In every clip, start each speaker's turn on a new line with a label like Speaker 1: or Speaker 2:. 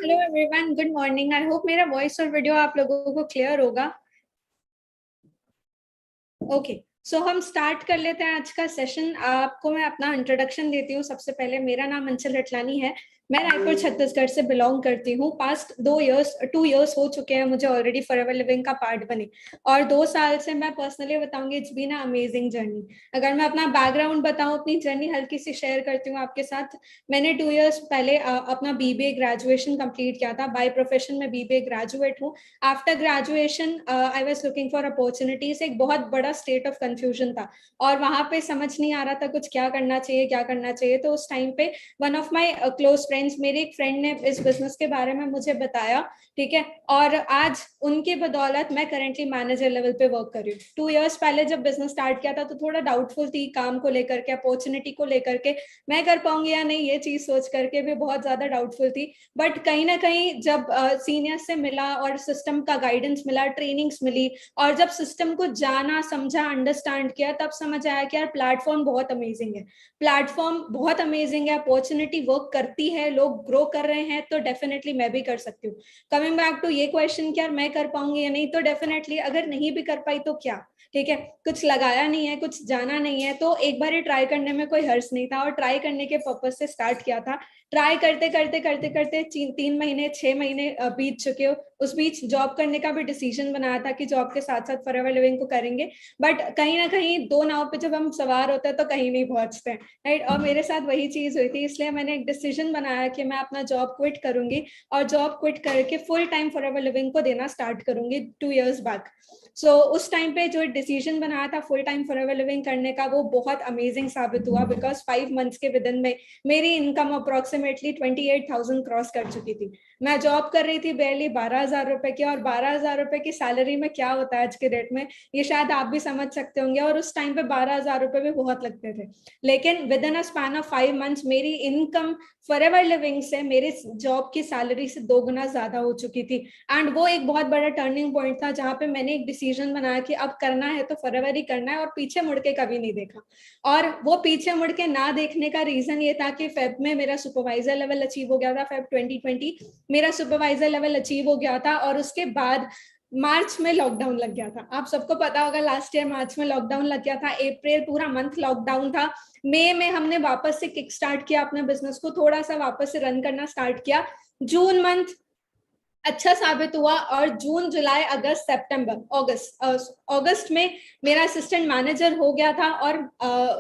Speaker 1: Hello everyone, good morning. आई hope मेरा voice और video आप लोगों को क्लियर होगा। ओके, सो हम स्टार्ट कर लेते हैं आज का सेशन। आपको मैं अपना इंट्रोडक्शन देती हूँ। सबसे पहले मेरा नाम अंचल रटलानी है। मैं रायपुर छत्तीसगढ़ से बिलोंग करती हूँ। पास्ट 2 इयर्स हो चुके हैं मुझे ऑलरेडी फॉरएवर लिविंग का पार्ट बने, और 2 साल से मैं पर्सनली बताऊंगी it's been a amazing journey. अगर मैं अपना बैकग्राउंड बताऊं, अपनी जर्नी हल्की सी शेयर करती हूँ आपके साथ। मैंने 2 इयर्स पहले अपना बीबीए ग्रेजुएशन कंप्लीट किया था। बाय प्रोफेशन में बीबीए ग्रेजुएट हूँ। After graduation I was looking for opportunities. एक बहुत बड़ा स्टेट ऑफ कंफ्यूजन था, और वहां पे समझ नहीं आ रहा था कुछ क्या करना चाहिए क्या करना चाहिए। तो उस टाइम पे one of my close friends, मेरे एक फ्रेंड ने इस बिजनेस के बारे में मुझे बताया, ठीक है। और आज उनके बदौलत मैं करेंटली मैनेजर लेवल पे वर्क कर रही हूँ। 2 इयर्स पहले जब बिजनेस स्टार्ट किया था तो थोड़ा डाउटफुल थी काम को लेकर के, अपॉर्चुनिटी को लेकर के, मैं कर पाऊंगी या नहीं, ये चीज सोच करके भी बहुत ज्यादा डाउटफुल थी। बट कहीं ना कहीं जब सीनियर से मिला और सिस्टम का गाइडेंस मिला, ट्रेनिंग्स मिली, और जब सिस्टम को जाना समझा अंडरस्टैंड किया, तब समझ आया कि यार प्लेटफॉर्म बहुत अमेजिंग है। प्लेटफॉर्म बहुत अमेजिंग है, अपॉर्चुनिटी वर्क करती है, लोग ग्रो कर रहे हैं, तो डेफिनेटली मैं भी कर सकती हूँ। कमिंग बैक टू ये क्वेश्चन कि यार मैं कर पाऊंगी या नहीं, तो डेफिनेटली अगर नहीं भी कर पाई तो क्या, ठीक है। कुछ लगाया नहीं है, कुछ जाना नहीं है, तो एक बार ही ट्राई करने में कोई हर्ज नहीं था, और ट्राई करने के पर्पज से स्टार्ट किया था। ट्राई करते करते करते करते 3 महीने 6 महीने बीत चुके हो। उस बीच जॉब करने का भी डिसीजन बनाया था कि जॉब के साथ साथ फॉरएवर लिविंग को करेंगे। बट कहीं ना कहीं दो नाव पे जब हम सवार होते हैं तो कहीं नहीं पहुंचते हैं, राइट। और मेरे साथ वही चीज हुई थी, इसलिए मैंने एक डिसीजन बनाया कि मैं अपना जॉब क्विट करूंगी, और जॉब क्विट करके फुल टाइम फॉरएवर लिविंग को देना स्टार्ट करूंगी 2 इयर्स बैक। सो उस टाइम पे जो डिसीजन बनाया था फुल टाइम फॉरएवर लिविंग करने का, वो बहुत अमेजिंग साबित हुआ, बिकॉज 5 मंथ्स के विद इन में मेरी इनकम अप्रोक्सीमेटली 28,000 क्रॉस कर चुकी थी। मैं जॉब कर रही थी बेरली 12,000 रुपए की, और 12,000 रुपए की सैलरी में क्या होता है आज के डेट में, ये शायद आप भी समझ सकते होंगे। और उस टाइम पे 12,000 रुपए भी बहुत लगते थे। लेकिन with in a span of 5 months मेरी इनकम फॉरएवर लिविंग से मेरे जॉब की सैलरी से 2 गुना ज्यादा हो चुकी थी। एंड वो एक बहुत बड़ा टर्निंग पॉइंट था, जहां पे मैंने एक डिसीजन बनाया कि अब करना है तो फॉरएवर ही करना है, और पीछे मुड़ के कभी नहीं देखा। और वो पीछे मुड़ के ना देखने का रीजन ये था कि फेब में मेरा सुपरवाइजर लेवल अचीव हो गया था। फेब 2020 मेरा सुपरवाइजर लेवल अचीव हो गया था, और उसके बाद मार्च में लॉकडाउन लग गया था। आप सबको पता होगा लास्ट ईयर मार्च में लॉकडाउन लग गया था। अप्रैल पूरा मंथ लॉकडाउन था। मई में हमने वापस से किक स्टार्ट किया अपने बिजनेस को, थोड़ा सा वापस से रन करना स्टार्ट किया। जून मंथ अच्छा साबित हुआ, और जून जुलाई अगस्त सितंबर अगस्त में मेरा असिस्टेंट मैनेजर हो गया था, और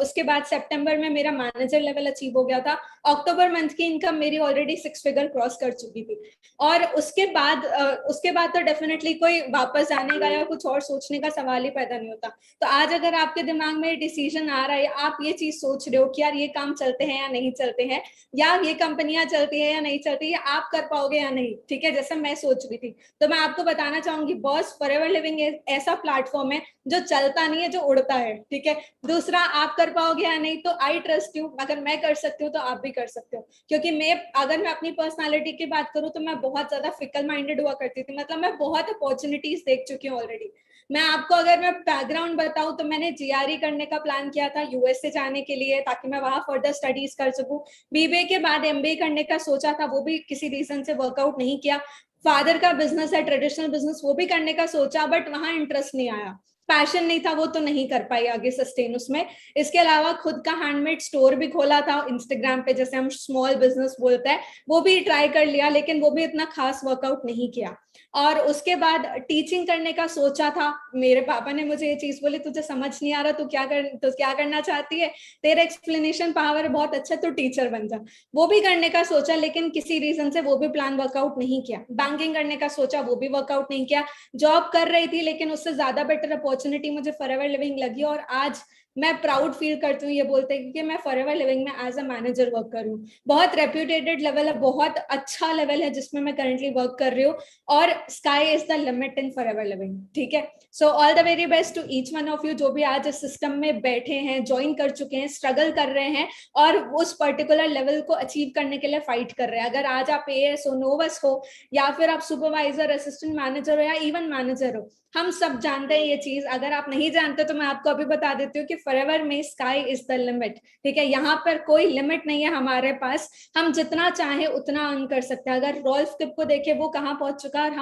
Speaker 1: उसके बाद सितंबर में मेरा मैनेजर लेवल अचीव हो गया था। अक्टूबर मंथ की इनकम मेरी ऑलरेडी 6 फिगर क्रॉस कर चुकी थी। और उसके बाद तो डेफिनेटली कोई वापस जाने का या कुछ और सोचने का सवाल ही पैदा नहीं होता। तो आज अगर आपके दिमाग में डिसीजन आ रहा है, आप ये चीज सोच रहे हो कि यार ये काम चलते हैं या नहीं चलते हैं, या ये कंपनियां चलती है या नहीं चलती है, आप कर पाओगे या नहीं, ठीक है, जैसे मैं सोच रही थी, तो मैं आपको बताना चाहूंगी बॉस, फॉरएवर लिविंग ऐसा प्लेटफॉर्म है जो चलता नहीं है, जो उड़ता है, ठीक है। दूसरा, आप कर पाओगे या नहीं, तो आई ट्रस्ट यू, अगर मैं कर सकती हूँ तो आप भी कर सकते हो। क्योंकि अगर मैं अपनी पर्सनालिटी की बात करूँ तो मैं बहुत ज्यादा फिकल माइंडेड हुआ करती थी, मतलब मैं बहुत अपॉर्चुनिटीज देख चुकी हूँ ऑलरेडी। मैं आपको अगर मैं बैकग्राउंड बताऊं तो मैंने जीआरई करने का प्लान किया था यूएसए जाने के लिए, ताकि मैं वहां फर्दर स्टडीज कर सकूं। बीबीए के बाद एमबीए करने का सोचा था, वो भी किसी रीजन से वर्कआउट नहीं किया। फादर का बिजनेस है, ट्रेडिशनल बिजनेस, वो भी करने का सोचा, बट वहां इंटरेस्ट नहीं आया, पैशन नहीं था, वो तो नहीं कर पाई आगे सस्टेन उसमें। इसके अलावा खुद का हैंडमेड स्टोर भी खोला था इंस्टाग्राम पे, जैसे हम स्मॉल बिजनेस बोलते हैं, वो भी ट्राई कर लिया, लेकिन वो भी इतना खास वर्कआउट नहीं किया। और उसके बाद टीचिंग करने का सोचा था। मेरे पापा ने मुझे ये चीज बोली, तुझे समझ नहीं आ रहा, तो क्या करना चाहती है, तेरा एक्सप्लेनेशन पावर बहुत अच्छा, तो टीचर बन जा। वो भी करने का सोचा, लेकिन किसी रीजन से वो भी प्लान वर्कआउट नहीं किया। बैंकिंग करने का सोचा, वो भी वर्कआउट नहीं किया। जॉब कर रही थी, लेकिन उससे ज्यादा बेटर अपॉर्चुनिटी मुझे फॉरएवर लिविंग लगी, और आज मैं प्राउड फील करती हूँ ये बोलते हैं कि मैं फॉरएवर लिविंग में एज अ मैनेजर वर्क कर रही हूँ। बहुत रेप्यूटेटेड लेवल है, बहुत अच्छा लेवल है जिसमें मैं करंटली वर्क कर रही हूँ, और sky is the limit in Forever Living, ठीक है। So all the very best to each one of you, जो भी आज इस सिस्टम में बैठे हैं, ज्वाइन कर चुके हैं, स्ट्रगल कर रहे हैं, और उस पर्टिकुलर लेवल को अचीव करने के लिए फाइट कर रहे हैं। अगर आज आप एएस हो, नोवस हो, या फिर आप सुपरवाइजर, असिस्टेंट मैनेजर हो, या इवन मैनेजर हो, हम सब जानते हैं ये चीज। अगर आप नहीं जानते तो मैं आपको अभी बता देती हूँ कि फॉरएवर में स्काई इज द लिमिट, ठीक है, यहाँ पर कोई लिमिट नहीं है हमारे पास, हम जितना चाहे उतना अर्न कर सकते हैं। अगर रॉल्फ किप को देखे वो कहाँ पहुंच चुका है और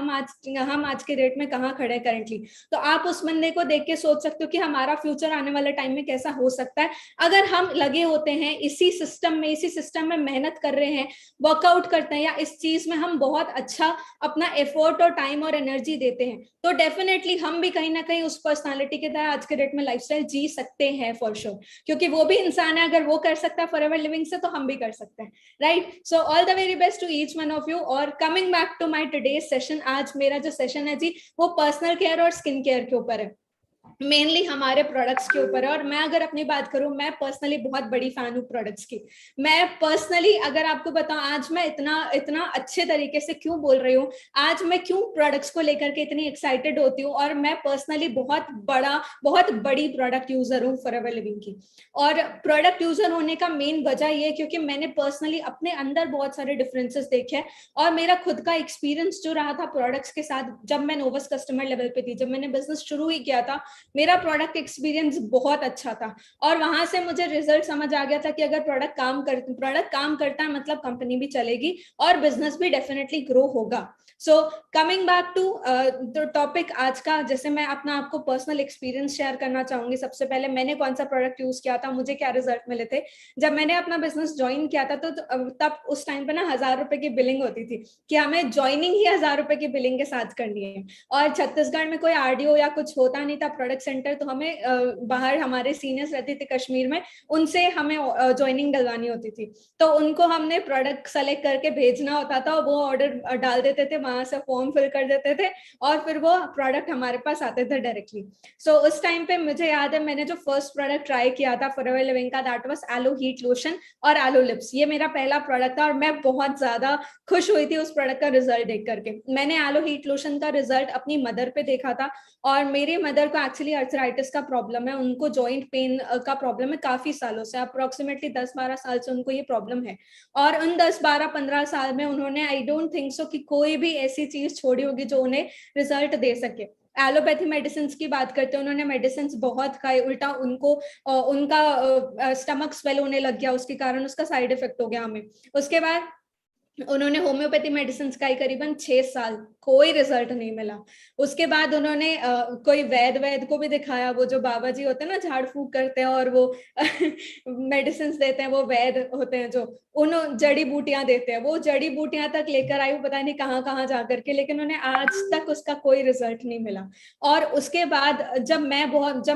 Speaker 1: हम आज के डेट में कहाँ खड़े हैं करंटली, तो आप उस बंदे को देख के सोच सकते हो कि हमारा फ्यूचर आने वाले टाइम में कैसा हो सकता है अगर हम लगे होते हैं इसी सिस्टम में मेहनत कर रहे हैं, वर्कआउट करते हैं, या इस चीज में हम बहुत अच्छा अपना एफर्ट और टाइम और एनर्जी देते हैं, तो डेफिनेटली हम भी कहीं ना कहीं उस पर्सनालिटी के तरह आज के डेट में लाइफस्टाइल जी सकते हैं फॉर श्योर, क्योंकि वो भी इंसान है, अगर वो कर सकता है फॉरएवर लिविंग से, तो हम भी कर सकते हैं, right. So all the very best to each one of you. और coming back to my today's session, आज मेरा जो सेशन है जी वो पर्सनल केयर और स्किन केयर के ऊपर है, मेनली हमारे प्रोडक्ट्स के ऊपर है। और मैं अगर अपनी बात करूं, मैं पर्सनली बहुत बड़ी फैन हूं प्रोडक्ट्स की। मैं पर्सनली अगर आपको बताऊं, आज मैं इतना अच्छे तरीके से क्यों बोल रही हूँ, आज मैं क्यों प्रोडक्ट्स को लेकर के इतनी एक्साइटेड होती हूँ, और मैं पर्सनली बहुत बड़ी प्रोडक्ट यूजर हूँ फॉरएवर लिविंग की। और प्रोडक्ट यूजर होने का मेन वजह ये क्योंकि मैंने पर्सनली अपने अंदर बहुत सारे डिफरेंसेस देखे हैं, और मेरा खुद का एक्सपीरियंस जो रहा था प्रोडक्ट्स के साथ, जब मैं नोवस कस्टमर लेवल पे थी, जब मैंने बिजनेस शुरू ही किया था, मेरा प्रोडक्ट एक्सपीरियंस बहुत अच्छा था। और वहां से मुझे रिजल्ट समझ आ गया था कि अगर प्रोडक्ट काम करता है मतलब कंपनी भी चलेगी और बिजनेस भी डेफिनेटली ग्रो होगा। So coming back to the topic आज का, जैसे मैं अपना आपको पर्सनल एक्सपीरियंस शेयर करना चाहूंगी। सबसे पहले मैंने कौन सा प्रोडक्ट यूज किया था, मुझे क्या रिजल्ट मिले थे। जब मैंने अपना बिजनेस ज्वाइन किया था तो तब उस टाइम पे ना 1000 रुपए की बिलिंग होती थी, कि हमें ज्वाइनिंग ही 1000 रुपए की बिलिंग के साथ करनी है। और छत्तीसगढ़ में कोई आरडीओ या कुछ होता नहीं था प्रोडक्ट सेंटर, तो हमें बाहर हमारे सीनियर्स रहते थे कश्मीर में, उनसे हमें ज्वाइनिंग डलवानी होती थी। तो उनको हमने प्रोडक्ट सेलेक्ट करके भेजना होता था, वो ऑर्डर डाल देते थे, वहां से फॉर्म फिल कर देते थे, और फिर वो प्रोडक्ट हमारे पास आते थे डायरेक्टली। सो उस टाइम पे मुझे याद है, मैंने जो फर्स्ट प्रोडक्ट ट्राई किया था फॉरएवर लिविंग का, that was yellow heat lotion और एलो लिप्स। ये मेरा पहला प्रोडक्ट था, और मैं बहुत ज्यादा खुश हुई थी उस प्रोडक्ट का रिजल्ट देख करके। मैंने एलो हीट लोशन का रिजल्ट अपनी मदर पे देखा था, और मेरे मदर को एक्चुअली अर्थराइटिस का प्रॉब्लम है, उनको जॉइंट पेन का प्रॉब्लम है काफी सालों से, अप्रोक्सीमेटली 10-12 साल से उनको ये प्रॉब्लम है। और उन 10-12-15 साल में उन्होंने, आई डोंट थिंक सो कि कोई भी ऐसी चीज छोड़ी होगी जो उन्हें रिजल्ट दे सके। एलोपैथी मेडिसिन की बात करते हैं, उन्होंने मेडिसिन बहुत खाए, उल्टा उनको उनका स्टमक स्वेल होने लग गया, उसके कारण उसका साइड इफेक्ट हो गया हमें। उसके बाद उन्होंने होम्योपैथी मेडिसिन का करीबन 6 साल, कोई रिजल्ट नहीं मिला। उसके बाद उन्होंने कोई वैद को भी दिखाया, वो जो बाबा जी होते हैं ना, झाड़ फूक करते हैं और वो मेडिसिन देते हैं, वो वैद होते हैं जो उन जड़ी बूटियां देते हैं, वो जड़ी बूटियां तक लेकर आई, वो पता नहीं कहाँ कहाँ जा करके, लेकिन उन्हें आज तक उसका कोई रिजल्ट नहीं मिला। और उसके बाद जब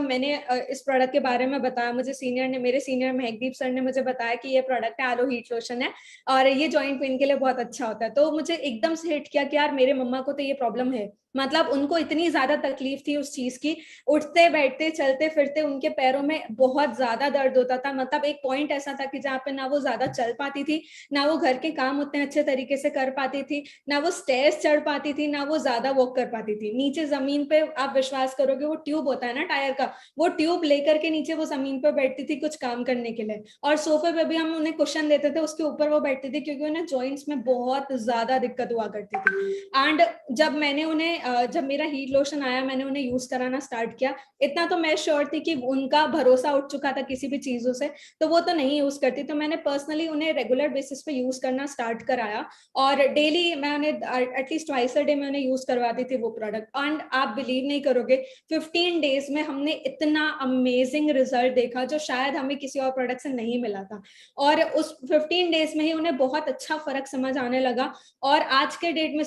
Speaker 1: मैंने इस प्रोडक्ट के बारे में बताया, मेरे सीनियर महकदीप सर ने मुझे बताया कि ये प्रोडक्ट है, एलो हीट लोशन है, और ये जॉइंट पेन के लिए बहुत अच्छा होता है, तो मुझे एकदम से हिट किया कि यार मेरे मम्मा को तो ये प्रॉब्लम है, मतलब उनको इतनी ज्यादा तकलीफ थी उस चीज की, उठते बैठते चलते फिरते उनके पैरों में बहुत ज्यादा दर्द होता था। मतलब एक पॉइंट ऐसा था कि जहाँ पे ना वो ज्यादा चल पाती थी, ना वो घर के काम उतने अच्छे तरीके से कर पाती थी, ना वो स्टेयर्स चढ़ पाती थी, ना वो ज्यादा वॉक कर पाती थी। नीचे जमीन पे आप विश्वास करोगे, वो ट्यूब होता है ना टायर का, वो ट्यूब लेकर के नीचे वो जमीन पे बैठती थी कुछ काम करने के लिए, और सोफे पे भी हम उन्हें कुशन देते थे, उसके ऊपर वो बैठती थी, क्योंकि उन्हें जॉइंट्स में बहुत ज्यादा दिक्कत हुआ करती थी। एंड जब मेरा हीट लोशन आया, मैंने उन्हें यूज कराना स्टार्ट किया, इतना तो मैं श्योर थी कि उनका भरोसा उठ चुका था किसी भी चीजों से, तो वो तो नहीं यूज करती, तो मैंने पर्सनली उन्हें रेगुलर बेसिस पे यूज करना स्टार्ट कराया, और डेली मैं उन्हें एटलीस्ट ट्वाइस अ डे में उन्हें यूज करवाती थी वो प्रोडक्ट। एंड आप बिलीव नहीं करोगे, 15 डेज में हमने इतना अमेजिंग रिजल्ट देखा जो शायद हमें किसी और प्रोडक्ट से नहीं मिला था, और उस 15 डेज में ही उन्हें बहुत अच्छा फर्क समझ आने लगा। और आज के डेट में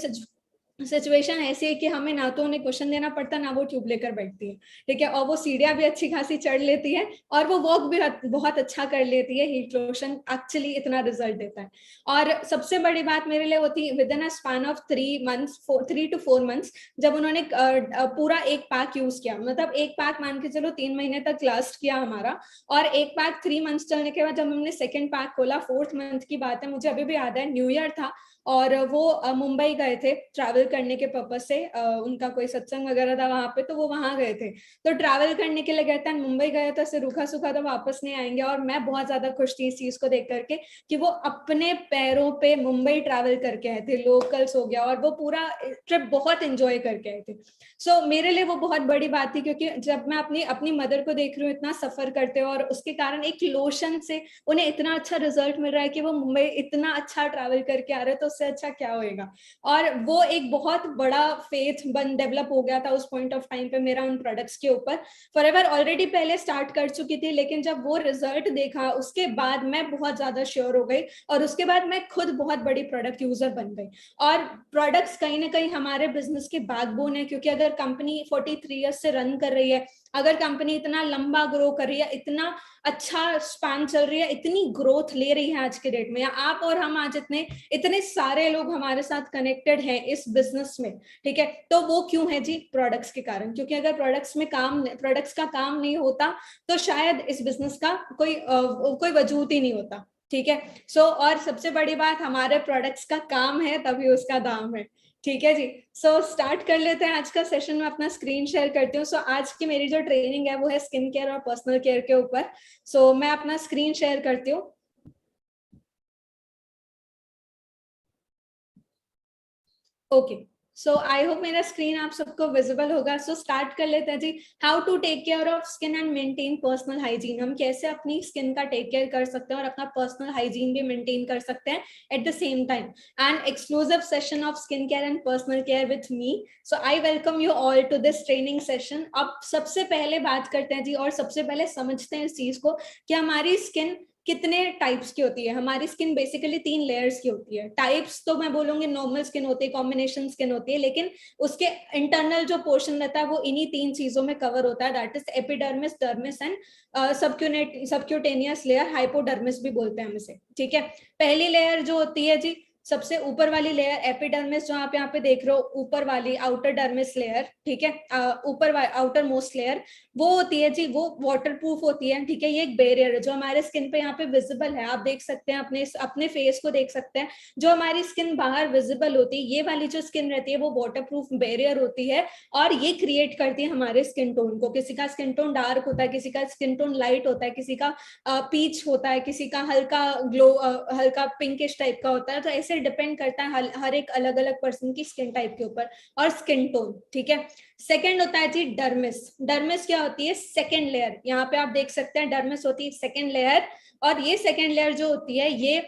Speaker 1: सिचुएशन ऐसी है कि हमें ना तो उन्हें क्वेश्चन देना पड़ता, ना वो ट्यूब लेकर बैठती है, ठीक है, और वो सीढ़ियां भी अच्छी खासी चढ़ लेती है, और वो वॉक भी बहुत अच्छा कर लेती है। हीट लोशन एक्चुअली इतना रिजल्ट देता है। और सबसे बड़ी बात मेरे लिए होती with in a span of 3 to 4 months, जब उन्होंने पूरा एक पैक यूज किया, मतलब एक पैक मान के चलो 3 महीने तक लास्ट किया हमारा, और एक पैक 3 मंथ्स चलने के बाद जब हमने सेकेंड पैक खोला, 4th मंथ की बात है, मुझे अभी भी याद है, न्यू ईयर था, और वो मुंबई गए थे ट्रैवल करने के पर्पज से, उनका कोई सत्संग वगैरह था वहां पे, तो वो वहां गए थे। तो ट्रैवल करने के लिए गए थे, मुंबई गए तो ऐसे रूखा सूखा तो वापस नहीं आएंगे। और मैं बहुत ज्यादा खुश थी इस चीज को देख करके कि वो अपने पैरों पे मुंबई ट्रैवल करके आए थे, लोकल्स हो गया, और वो पूरा ट्रिप बहुत एंजॉय करके आए थे। सो मेरे लिए वो बहुत बड़ी बात थी, क्योंकि जब मैं अपनी अपनी मदर को देख रही हूँ इतना सफर करते हो, और उसके कारण एक लोशन से उन्हें इतना अच्छा रिजल्ट मिल रहा है कि वो मुंबई इतना अच्छा ट्रैवल करके आ रहे हैं, तो उससे अच्छा क्या होएगा। और वो एक बहुत बड़ा फेथ बन डेवलप हो गया था उस पॉइंट ऑफ टाइम पे मेरा उन प्रोडक्ट्स के ऊपर। फॉरएवर ऑलरेडी पहले स्टार्ट कर चुकी थी, लेकिन जब वो रिजल्ट देखा उसके बाद मैं बहुत ज्यादा श्योर हो गई, और उसके बाद मैं खुद बहुत बड़ी प्रोडक्ट यूजर बन गई। और प्रोडक्ट्स कहीं ना कहीं हमारे बिजनेस के बैकबोन है, क्योंकि अगर कंपनी 43 ईयर्स से रन कर रही है, अगर कंपनी इतना लंबा ग्रो कर रही है, इतना अच्छा स्पैन चल रही है, इतनी ग्रोथ ले रही है आज के डेट में, या आप और हम आज इतने इतने सारे लोग हमारे साथ कनेक्टेड हैं इस बिजनेस में, ठीक है, तो वो क्यों है जी? प्रोडक्ट्स के कारण। क्योंकि अगर प्रोडक्ट्स का काम नहीं होता, तो शायद इस बिजनेस का कोई वजूद ही नहीं होता, ठीक है। सो और सबसे बड़ी बात, हमारे प्रोडक्ट्स का काम है तभी उसका दाम है, ठीक है जी। सो स्टार्ट कर लेते हैं आज का सेशन। में अपना स्क्रीन शेयर करती हूँ। सो आज की मेरी जो ट्रेनिंग है वो है स्किन केयर और पर्सनल केयर के ऊपर। सो मैं अपना स्क्रीन शेयर करती हूँ। ओके, सो आई होप मेरा स्क्रीन आप सबको विजिबल होगा। सो स्टार्ट कर लेते हैं जी। How to take care of skin and maintain personal hygiene. हम कैसे अपनी स्किन का टेक केयर कर सकते हैं और अपना पर्सनल हाइजीन भी मेंटेन कर सकते हैं at the same time. And exclusive session of skin care and personal care with me. So I welcome you all to this training session. अब सबसे पहले बात करते हैं जी, और सबसे पहले समझते हैं इस चीज को कि हमारी स्किन कितने टाइप्स की होती है। हमारी स्किन बेसिकली 3 लेयर्स की होती है। टाइप्स तो मैं बोलूंगी नॉर्मल स्किन होती है, कॉम्बिनेशन स्किन होती है, लेकिन उसके इंटरनल जो पोर्शन रहता है वो इन्हीं 3 चीजों में कवर होता है, that is epidermis, dermis and subcutaneous layer, hypodermis भी बोलते हैं हम इसे, ठीक है। पहली लेयर जो होती है जी, सबसे ऊपर वाली लेयर एपिडर्मिस, जो आप यहाँ पे देख रहे हो, ऊपर वाली आउटर डर्मिस लेयर, ठीक है, ऊपर आउटर मोस्ट लेयर, वो होती है जी, वो वाटर प्रूफ होती है, ठीक है। ये एक बैरियर है जो हमारे स्किन पे यहाँ पे विजिबल है, आप देख सकते हैं, अपने अपने फेस को देख सकते हैं। जो हमारी स्किन बाहर विजिबल होती है, ये वाली जो स्किन रहती है वो वाटर प्रूफ बैरियर होती है, और ये क्रिएट करती है हमारे स्किन टोन को। किसी का स्किन टोन डार्क होता है, किसी का स्किन टोन लाइट होता है, किसी का पीच होता है, किसी का हल्का ग्लो, हल्का पिंकिश टाइप का होता है। तो ऐसे डिपेंड करता है हर एक अलग अलग पर्सन की स्किन टाइप के ऊपर और स्किन टोन, ठीक है। सेकंड होता है जी डर्मिस। डर्मिस क्या होती है? Second layer. यहाँ पे आप देख सकते हैं डर्मिस होती है सेकंड लेयर, और ये सेकंड लेयर जो होती है ये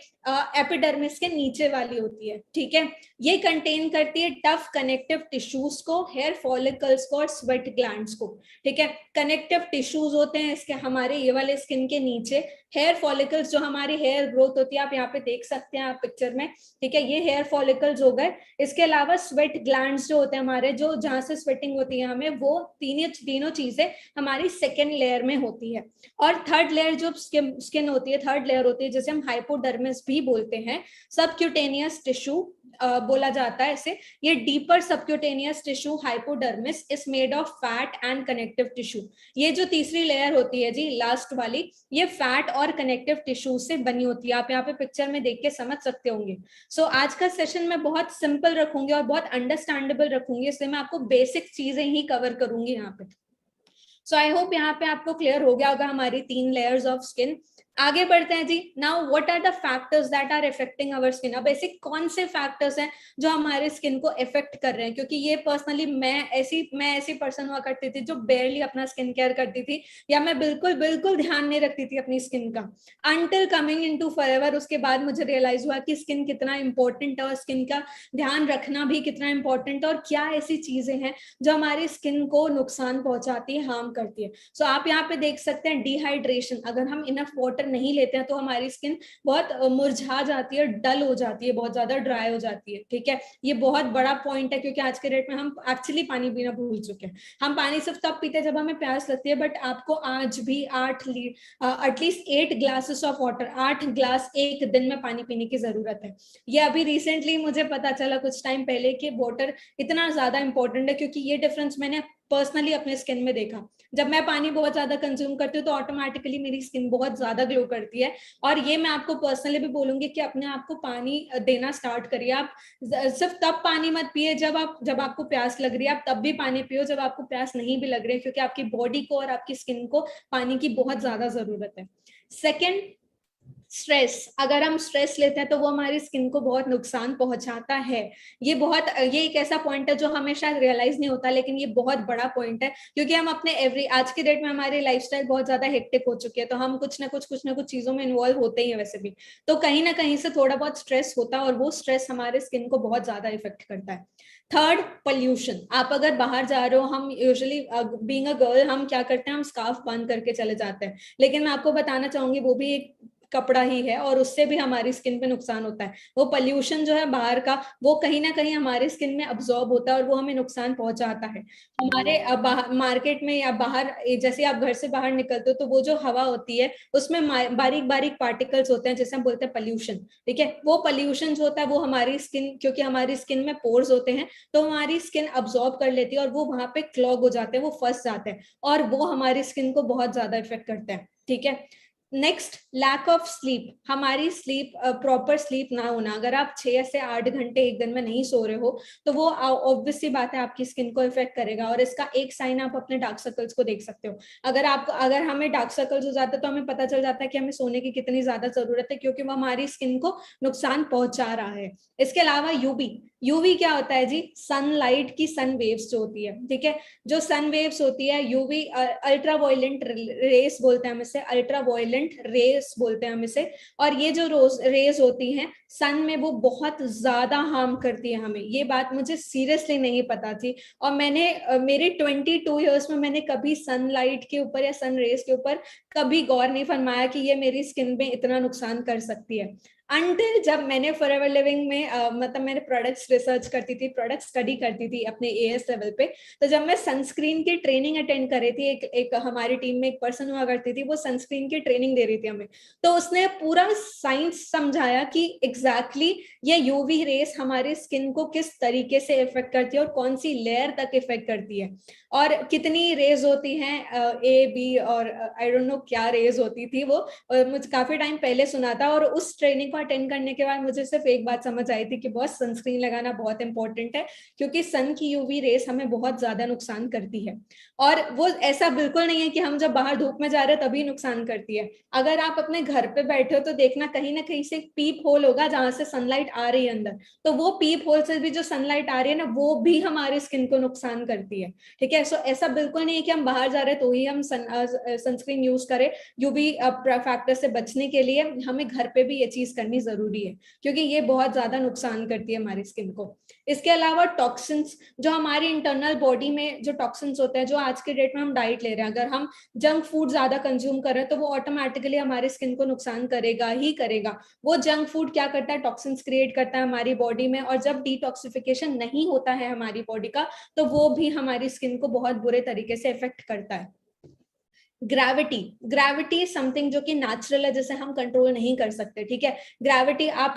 Speaker 1: एपिडर्मिस के नीचे वाली होती है, ठीक है। ये कंटेन करती है टफ कनेक्टिव टिश्यूज को, हेयर फॉलिकल्स को और स्वेट ग्लैंड्स को, ठीक है। कनेक्टिव टिश्यूज होते हैं इसके हमारे ये वाले स्किन के नीचे। हेयर फॉलिकल्स जो हमारी हेयर ग्रोथ होती है, आप यहाँ पे देख सकते हैं आप पिक्चर में, ठीक है, ये हेयर फॉलिकल्स हो गए। इसके अलावा स्वेट ग्लैंड्स जो होते हैं हमारे, जो जहां से स्वेटिंग होती है हमें, वो तीनों चीजें हमारी सेकेंड लेयर में होती है। और थर्ड लेयर जो स्किन होती है, थर्ड लेयर होती है, जैसे हम हाइपोडर्मिस भी बोलते हैं, सबक्यूटेनियस टिश्यू बोला जाता है इसे। ये deeper subcutaneous tissue hypodermis is made of fat and connective tissue. ये जो तीसरी लेयर होती है जी, लास्ट वाली, ये फैट और कनेक्टिव टिश्यू से बनी होती है। आप यहाँ पे पिक्चर में देख के समझ सकते होंगे। सो आज का सेशन मैं बहुत सिंपल रखूंगी और बहुत अंडरस्टैंडेबल रखूंगी, इसलिए मैं आपको बेसिक चीजें ही कवर करूंगी यहाँ पे। सो आई होप यहाँ पे आपको क्लियर हो गया होगा हमारी 3 लेयर्स ऑफ स्किन। आगे बढ़ते हैं जी। Now what are the factors that are affecting our skin. अब ऐसे कौन से फैक्टर्स हैं जो हमारे स्किन को इफेक्ट कर रहे हैं? क्योंकि ये पर्सनली मैं ऐसी पर्सन हुआ करती थी जो बेयरली अपना स्किन केयर करती थी, या मैं बिल्कुल बिल्कुल ध्यान नहीं रखती थी अपनी स्किन का, अनटिल कमिंग इनटू फॉरएवर। उसके बाद मुझे रियलाइज हुआ कि स्किन कितना इंपॉर्टेंट है और स्किन का ध्यान रखना भी कितना इंपॉर्टेंट है, और क्या ऐसी चीजें हैं जो हमारी स्किन को नुकसान पहुंचाती है, हार्म करती है। सो आप यहाँ पे देख सकते हैं डिहाइड्रेशन। अगर हम इनफ वाटर नहीं लेते हैं तो हमारी स्किन बहुत मुरझा जाती है, डल हो जाती है, बहुत ज्यादा ड्राई हो जाती है, ठीक है। ये बहुत बड़ा पॉइंट है, क्योंकि आज के डेट में हम एक्चुअली पानी पीना भूल चुके हैं। हम पानी सिर्फ तब पीते हैं जब हमें प्यास लगती है, बट आपको आज भी at least 8 glasses of water, 8 glass एक दिन में पानी पीने की जरूरत है। ये अभी रिसेंटली मुझे पता चला कुछ टाइम पहले कि वाटर इतना ज्यादा इंपॉर्टेंट है, क्योंकि ये डिफरेंस मैंने पर्सनली अपने स्किन में देखा, जब मैं पानी बहुत ज्यादा कंज्यूम करती हूँ तो ऑटोमेटिकली मेरी स्किन बहुत ज्यादा ग्लो करती है। और ये मैं आपको पर्सनली भी बोलूंगी कि अपने आप को पानी देना स्टार्ट करिए। आप सिर्फ तब पानी मत पिए जब आपको प्यास लग रही है, आप तब भी पानी पियो जब आपको प्यास नहीं भी लग रही है, क्योंकि आपकी बॉडी को और आपकी स्किन को पानी की बहुत ज्यादा जरूरत है। Second, stress. अगर हम स्ट्रेस लेते हैं तो वो हमारी स्किन को बहुत नुकसान पहुंचाता है। ये एक ऐसा पॉइंट है जो हमें शायद रियलाइज नहीं होता, लेकिन ये बहुत बड़ा पॉइंट है, क्योंकि हम अपने आज की डेट में हमारी लाइफस्टाइल बहुत ज्यादा हेक्टिक हो चुकी है, तो हम कुछ ना कुछ चीजों में इन्वॉल्व होते ही है वैसे भी। तो कहीं ना कहीं से थोड़ा बहुत स्ट्रेस होता है, और वो स्ट्रेस हमारे स्किन को बहुत ज्यादा इफेक्ट करता है। Third, pollution. आप अगर बाहर जा रहे हो, हम यूजुअली बीइंग अ गर्ल हम क्या करते हैं, हम स्कार्फ बांध करके चले जाते हैं, लेकिन मैं आपको बताना चाहूंगी वो भी एक कपड़ा ही है, और उससे भी हमारी स्किन पे नुकसान होता है। वो पोल्यूशन जो है बाहर का, वो कहीं ना कहीं हमारी स्किन में अब्सॉर्ब होता है और वो हमें नुकसान पहुंचाता है। हमारे मार्केट में या बाहर, जैसे आप घर से बाहर निकलते हो तो वो जो हवा होती है उसमें बारीक बारीक पार्टिकल्स होते हैं, जैसे हम बोलते हैं पोल्यूशन। ठीक है, वो पोल्यूशन जो होता है वो हमारी स्किन, क्योंकि हमारी स्किन में पोर्स होते हैं, तो हमारी स्किन अब्सॉर्ब कर लेती है और वो वहां पे क्लॉग हो जाते हैं, वो फंस जाते हैं, और वो हमारी स्किन को बहुत ज्यादा इफेक्ट करते हैं। ठीक है। Next, lack of sleep. हमारी स्लीप, प्रॉपर स्लीप ना होना। अगर आप 6 से 8 घंटे एक दिन में नहीं सो रहे हो तो वो ऑब्वियस सी बात है आपकी स्किन को इफेक्ट करेगा, और इसका एक साइन आप अपने डार्क सर्कल्स को देख सकते हो। अगर हमें डार्क सर्कल्स हो जाते हैं तो हमें पता चल जाता है कि हमें सोने की कितनी ज्यादा जरूरत है, क्योंकि वो हमारी स्किन को नुकसान पहुंचा रहा है। इसके अलावा यूवी। यूवी क्या होता है जी? सनलाइट की सन वेव्स जो होती है, ठीक है, जो सन वेव्स होती है, यूवी अल्ट्रा वायलेंट रेस बोलते हैं हम इसे, अल्ट्रा वायलेंट रेस बोलते हैं हम इसे। और ये जो रोज रेस होती हैं सन में, वो बहुत ज्यादा हार्म करती है हमें। ये बात मुझे सीरियसली नहीं पता थी, और मेरे 22 ईयर्स में मैंने कभी सनलाइट के ऊपर या सन रेस के ऊपर कभी गौर नहीं फरमाया कि ये मेरी स्किन में इतना नुकसान कर सकती है। अंटिल जब मैंने फॉरएवर लिविंग में मतलब मैंने प्रोडक्ट्स रिसर्च करती थी, प्रोडक्ट स्टडी करती थी अपने एएस लेवल पे, तो जब मैं सनस्क्रीन की ट्रेनिंग अटेंड कर रही थी, एक हमारी टीम में एक पर्सन हुआ करती थी, वो सनस्क्रीन की ट्रेनिंग दे रही थी हमें, तो उसने पूरा साइंस समझाया कि एग्जैक्टली ये यूवी रेस हमारी स्किन को किस तरीके से इफेक्ट करती है और कौन सी लेयर तक इफेक्ट करती है, और कितनी रेज होती हैं, ए बी और आई डोंट नो क्या रेज होती थी वो। मुझे काफी टाइम पहले सुना था, और उस ट्रेनिंग को अटेंड करने के बाद मुझे सिर्फ एक बात समझ आई थी कि बॉस सनस्क्रीन लगाना बहुत इंपॉर्टेंट है, क्योंकि सन की यूवी रेस हमें बहुत ज्यादा नुकसान करती है। और वो ऐसा बिल्कुल नहीं है कि हम जब बाहर धूप में जा रहे हैं तभी नुकसान करती है। अगर आप अपने घर पे बैठे हो तो देखना कहीं ना कहीं से पीप होल होगा जहां से सनलाइट आ रही है अंदर, तो वो पीप होल से भी जो सनलाइट आ रही है ना, वो भी हमारी स्किन को नुकसान करती है। ठीक है, सो ऐसा बिल्कुल नहीं है कि हम बाहर जा रहे हैं तो ही हम सनस्क्रीन यूज करें। यूवी फैक्टर से बचने के लिए हमें घर पे भी ये चीज करनी जरूरी है, क्योंकि ये बहुत ज्यादा नुकसान करती है हमारी स्किन को। इसके अलावा टॉक्सिन्स, जो हमारी इंटरनल बॉडी में जो टॉक्सिन्स होते हैं, जो आज के डेट में हम डाइट ले रहे हैं, अगर हम जंक फूड ज्यादा कंज्यूम कर रहे हैं तो वो ऑटोमेटिकली हमारी स्किन को नुकसान करेगा ही करेगा। वो जंक फूड क्या करता है, टॉक्सिन्स क्रिएट करता है हमारी बॉडी में, और जब डिटॉक्सिफिकेशन नहीं होता है हमारी बॉडी का, तो वो भी हमारी स्किन को बहुत बुरे तरीके से इफेक्ट करता है। ग्रेविटी। ग्रेविटी समथिंग जो कि नेचुरल है, जिसे हम कंट्रोल नहीं कर सकते। ठीक है, ग्रेविटी, आप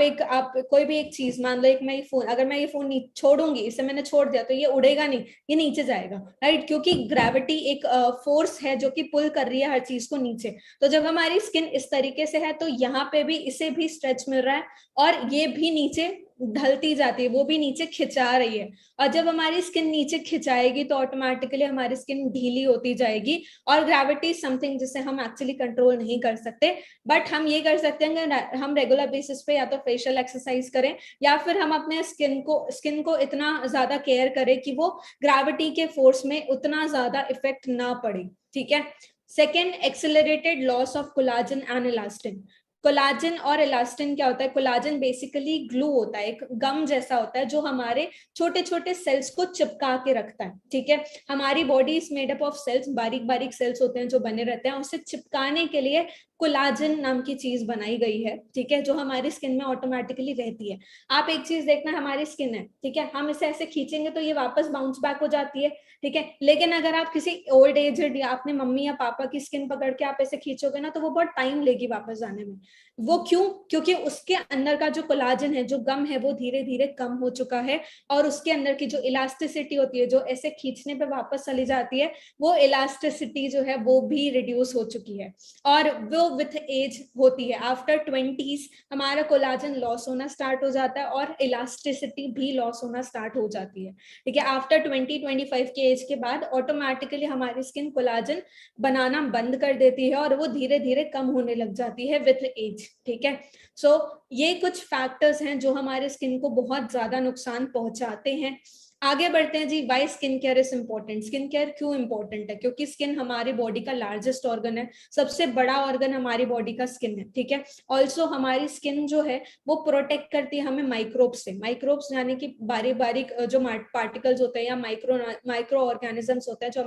Speaker 1: कोई भी एक चीज मान लो, एक मैं फोन, अगर मैं ये फोन छोड़ूंगी, इसे मैंने छोड़ दिया तो ये उड़ेगा नहीं, ये नीचे जाएगा, राइट, क्योंकि ग्रेविटी एक फोर्स है जो कि पुल कर रही है हर चीज को नीचे। तो जब हमारी स्किन इस तरीके से है तो यहाँ पे भी इसे भी स्ट्रेच मिल रहा है, और ये भी नीचे ढलती जाती है, वो भी नीचे खिंचा रही है। और जब हमारी स्किन नीचे खिंचाएगी तो ऑटोमेटिकली हमारी स्किन ढीली होती जाएगी। और ग्रेविटी समथिंग जिसे हम एक्चुअली कंट्रोल नहीं कर सकते, बट हम ये कर सकते हैं कि हम रेगुलर बेसिस पे या तो फेशियल एक्सरसाइज करें, या फिर हम अपने स्किन को इतना ज्यादा केयर करें कि वो ग्रेविटी के फोर्स में उतना ज्यादा इफेक्ट ना पड़े। ठीक है। Second, accelerated loss of collagen and elastin. Collagen और इलास्टिन क्या होता है? कोलाजन बेसिकली ग्लू होता है, एक गम जैसा होता है जो हमारे छोटे छोटे सेल्स को चिपका के रखता है। ठीक है, हमारी body is made up of cells, बारीक बारीक सेल्स होते हैं जो बने रहते हैं, उसे चिपकाने के लिए कोलाजन नाम की चीज बनाई गई है। ठीक है, जो हमारी स्किन में ऑटोमेटिकली रहती है। आप एक चीज देखना, हमारी स्किन है, ठीक है, हम इसे ऐसे खींचेंगे तो ये वापस बाउंस बैक हो जाती है। ठीक है, लेकिन अगर आप किसी ओल्ड एजेड या अपने मम्मी या पापा की स्किन पकड़ के आप ऐसे खींचोगे ना, तो वो बहुत टाइम लेगी वापस आने में। वो क्यों? क्योंकि उसके अंदर का जो कोलाजन है, जो गम है, वो धीरे धीरे कम हो चुका है और उसके अंदर की जो इलास्टिसिटी होती है, जो ऐसे खींचने पे वापस चली जाती है, वो इलास्टिसिटी जो है वो भी रिड्यूस हो चुकी है। और वो विथ एज होती है, आफ्टर 20s हमारा कोलाजन लॉस होना स्टार्ट हो जाता है और इलास्टिसिटी भी लॉस होना स्टार्ट हो जाती है। ठीक है, आफ्टर 20-25 के एज के बाद ऑटोमेटिकली हमारी स्किन कोलाजन बनाना बंद कर देती है और वो धीरे धीरे कम होने लग जाती है विथ एज। ठीक है, सो ये कुछ फैक्टर्स हैं जो हमारे स्किन को बहुत ज्यादा नुकसान पहुंचाते हैं। आगे बढ़ते हैं जी, why skin care is important. Skin care क्यों इंपॉर्टेंट है? क्योंकि स्किन हमारी बॉडी का लार्जेस्ट ऑर्गन है, सबसे बड़ा ऑर्गन हमारी बॉडी का स्किन है। ठीक है, ऑल्सो हमारी स्किन जो है वो प्रोटेक्ट करती है हमें माइक्रोब्स से। माइक्रोब्स यानी कि बारीक बारीक जो पार्टिकल्स होते हैं या माइक्रो ऑर्गेनिजम्स होते हैं जो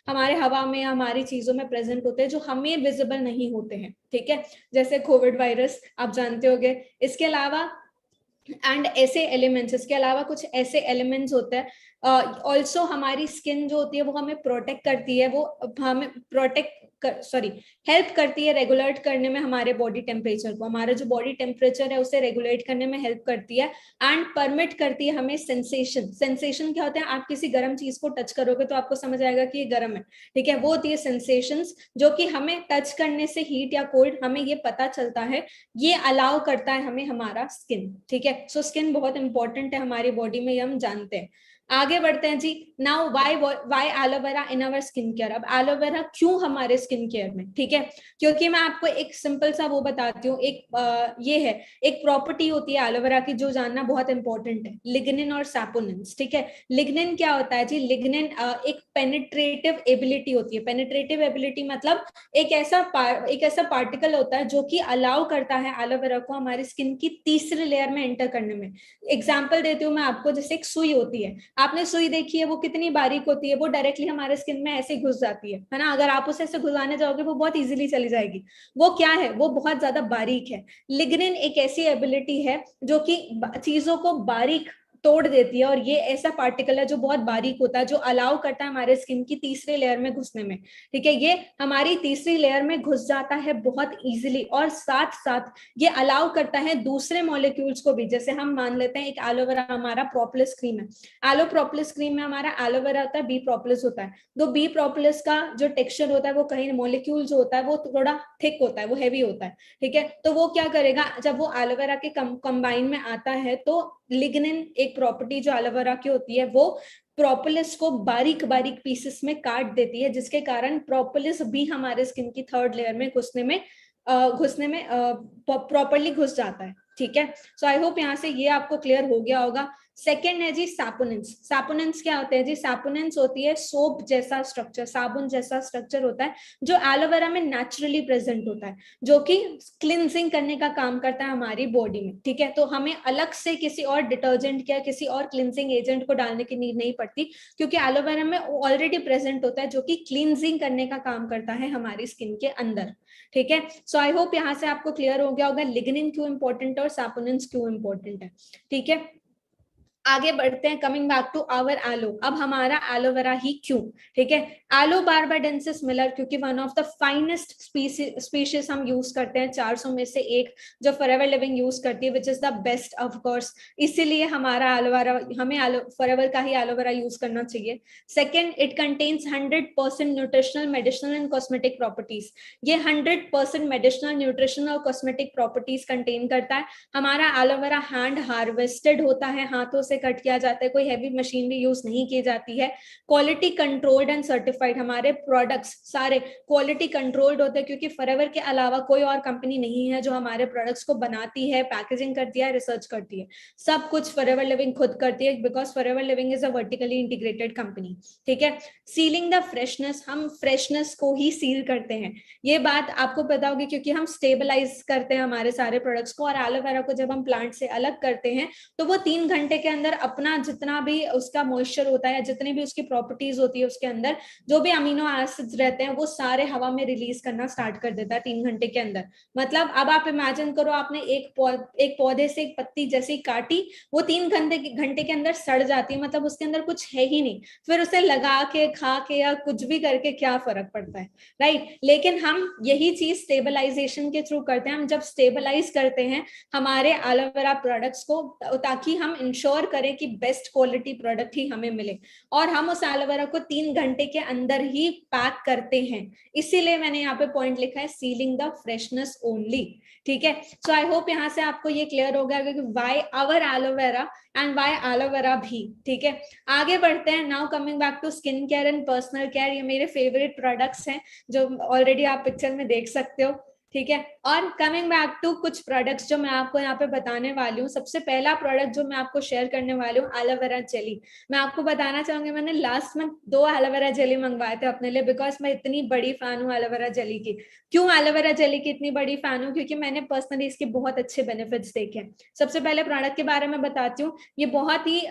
Speaker 1: हमारे हवा में या हमारी चीजों में प्रेजेंट होते हैं, जो हमें विजिबल नहीं होते हैं। ठीक है, जैसे कोविड वायरस आप जानते होंगे। इसके अलावा एंड ऐसे एलिमेंट्स, इसके अलावा कुछ ऐसे एलिमेंट्स होते हैं ऑल्सो हमारी स्किन जो होती है वो हमें प्रोटेक्ट करती है, वो हमें हेल्प करती है रेगुलेट करने में हमारे बॉडी टेम्परेचर को। हमारा जो बॉडी टेम्परेचर है उसे रेगुलेट करने में हेल्प करती है एंड परमिट करती है हमें सेंसेशन क्या होता है? आप किसी गर्म चीज को टच करोगे तो आपको समझ आएगा कि ये गर्म है। ठीक है, वो होती है सेंसेशंस, जो कि हमें टच करने से हीट या कोल्ड हमें ये पता चलता है, ये अलाउ करता है हमें हमारा स्किन। ठीक है, सो स्किन बहुत इंपॉर्टेंट है हमारी बॉडी में, ये हम जानते हैं। आगे बढ़ते हैं जी। Now why aloe vera in our skin care. अब एलोवेरा क्यों हमारे स्किन केयर में? ठीक है, क्योंकि मैं आपको एक सिंपल सा वो बताती हूँ। ये है एक प्रॉपर्टी होती है एलोवेरा की जो जानना बहुत इंपॉर्टेंट है, लिग्निन और सैपोनिन्स। ठीक है, लिग्निन क्या होता है जी? लिग्निन एक पेनिट्रेटिव एबिलिटी होती है। पेनिट्रेटिव एबिलिटी मतलब एक ऐसा पार्टिकल होता है जो कि अलाउ करता है एलोवेरा को हमारी स्किन की तीसरी लेयर में एंटर करने में। एग्जाम्पल देती हूँ मैं आपको, जैसे एक सुई होती है, आपने सुई देखी है, वो कितनी बारीक होती है, वो डायरेक्टली हमारे स्किन में ऐसे घुस जाती है ना? अगर आप उसे ऐसे घुसाने जाओगे वो बहुत इजीली चली जाएगी। वो क्या है? वो बहुत ज्यादा बारीक है। लिग्निन एक ऐसी एबिलिटी है जो कि चीजों को बारीक तोड़ देती है और ये ऐसा पार्टिकल है जो बहुत बारीक होता है, जो अलाउ करता है हमारे स्किन की तीसरी लेयर में घुसने में। ठीक है, ये हमारी तीसरी लेयर में घुस जाता है बहुत इजीली और साथ साथ ये अलाउ करता है दूसरे मॉलिक्यूल्स को भी। जैसे हम मान लेते हैं एक एलोवेरा हमारा प्रोपोलिस क्रीम है, एलो प्रोपोलिस क्रीम में हमारा एलोवेरा होता है, बी प्रोपोलिस होता है। तो बी प्रोपोलिस का जो टेक्सचर होता है वो कहीं मॉलिक्यूल जो होता है वो थोड़ा थिक होता है, वो हैवी होता है। ठीक है, तो वो क्या करेगा, जब वो एलोवेरा के कंबाइन में आता है तो लिग्निन एक प्रॉपर्टी जो एलोवेरा की होती है वो प्रोपोलिस को बारीक बारीक पीसेस में काट देती है, जिसके कारण प्रोपोलिस भी हमारे स्किन की थर्ड लेयर में घुसने में प्रॉपरली घुस जाता है। ठीक है, सो आई होप यहाँ से ये आपको क्लियर हो गया होगा। सेकेंड है जी सैपोनिन्स। सैपोनिन्स क्या होते हैं जी? सैपोनिन्स होती है सोप जैसा स्ट्रक्चर, साबुन जैसा स्ट्रक्चर होता है जो एलोवेरा में नेचुरली प्रेजेंट होता है, जो कि क्लिनजिंग करने का काम करता है हमारी बॉडी में। ठीक है, तो हमें अलग से किसी और डिटर्जेंट या किसी और क्लिनजिंग एजेंट को डालने की नीड नहीं पड़ती, क्योंकि एलोवेरा में ऑलरेडी प्रेजेंट होता है जो कि क्लिनजिंग करने का काम करता है हमारी स्किन के अंदर। ठीक है, सो आई होप यहाँ से आपको क्लियर हो गया होगा लिग्निन क्यों इंपॉर्टेंट है और सैपोनिन्स क्यों इंपॉर्टेंट है। ठीक है, आगे बढ़ते हैं, coming back to our aloe. अब हमारा एलोवेरा ही क्यों? ठीक है, एलो बार्बाडेंसिस मिलर, क्योंकि one of the finest species हम यूज करते हैं 400 में से एक जो फॉरएवर लिविंग यूज करती है, which is the best of course. इसीलिए हमारा एलोवेरा, हमें फॉरएवर का ही एलोवेरा यूज करना चाहिए। Second, it contains 100% nutritional, medicinal and cosmetic properties. ये 100% मेडिसिनल, न्यूट्रिशनल और कॉस्मेटिक प्रॉपर्टीज कंटेन करता है। हमारा एलोवेरा हैंड हार्वेस्टेड होता है, हाथों से कट किया जाता है, कोई हैवी मशीनरी यूज नहीं की जाती है। क्वालिटी कंट्रोल्ड एंड सर्टिफाइड, हमारे प्रोडक्ट्स सारे क्वालिटी कंट्रोल्ड होते हैं, क्योंकि फॉरएवर के अलावा कोई और कंपनी नहीं है जो हमारे प्रोडक्ट्स को बनाती है, पैकेजिंग करती है, रिसर्च करती है। सब कुछ फॉरएवर लिविंग खुद करती है, because forever living is a vertically integrated company. ठीक है, सीलिंग द फ्रेशनेस, हम फ्रेशनेस को ही सील करते हैं। ये बात आपको पता होगी, क्योंकि हम स्टेबलाइज करते हैं हमारे सारे प्रोडक्ट्स को, और एलोवेरा को जब हम प्लांट से अलग करते हैं तो वो 3 घंटे के अंदर अंदर अपना जितना भी उसका मॉइस्चर होता है, जितनी भी उसकी प्रॉपर्टीज होती है, उसके अंदर जो भी अमीनो एसिड्स रहते हैं वो सारे हवा में रिलीज करना स्टार्ट कर देता है 3 घंटे के अंदर। मतलब अब आप इमेजिन करो, आपने एक पौधे से एक पत्ती जैसी काटी, वो 3 घंटे के अंदर सड़ जाती है, मतलब उसके अंदर कुछ है ही नहीं, फिर उसे लगा के खा के या कुछ भी करके क्या फर्क पड़ता है, राइट। लेकिन हम यही चीज स्टेबलाइजेशन के थ्रू करते हैं। हम जब स्टेबलाइज करते हैं हमारे एलोवेरा प्रोडक्ट्स को, ताकि हम इंश्योर करें कि बेस्ट क्वालिटी प्रोडक्ट ही हमें मिले, और हम उस एलोवेरा को 3 घंटे के अंदर ही पैक करते हैं। इसीलिए मैंने यहाँ पे पॉइंट लिखा है सीलिंग द फ्रेशनेस ओनली, ठीक है। सो आई होप यहाँ से आपको ये क्लियर हो गया कि why our aloe vera and why aloe vera भी, ठीक है। आगे बढ़ते हैं। Now coming back to skin care and personal care, ये मेरे फेवरेट प्रोडक्ट्स हैं जो ऑलरेडी आप पिक्चर में देख सकते हो, ठीक है। और कमिंग बैक टू कुछ प्रोडक्ट्स जो मैं आपको यहाँ पे बताने वाली हूँ। सबसे पहला प्रोडक्ट जो मैं आपको शेयर करने वाली हूँ, एलोवेरा जेली। मैं आपको बताना चाहूंगी, मैंने लास्ट मंथ 2 एलोवेरा जेली मंगवाए थे अपने लिए, बिकॉज मैं इतनी बड़ी फैन हूँ एलोवेरा जेली की। क्यों एलोवेरा जेली की इतनी बड़ी फैन हूँ? क्योंकि मैंने पर्सनली इसके बहुत अच्छे बेनिफिट्स देखे हैं। सबसे पहले प्रोडक्ट के बारे में बताती हूँ। ये बहुत ही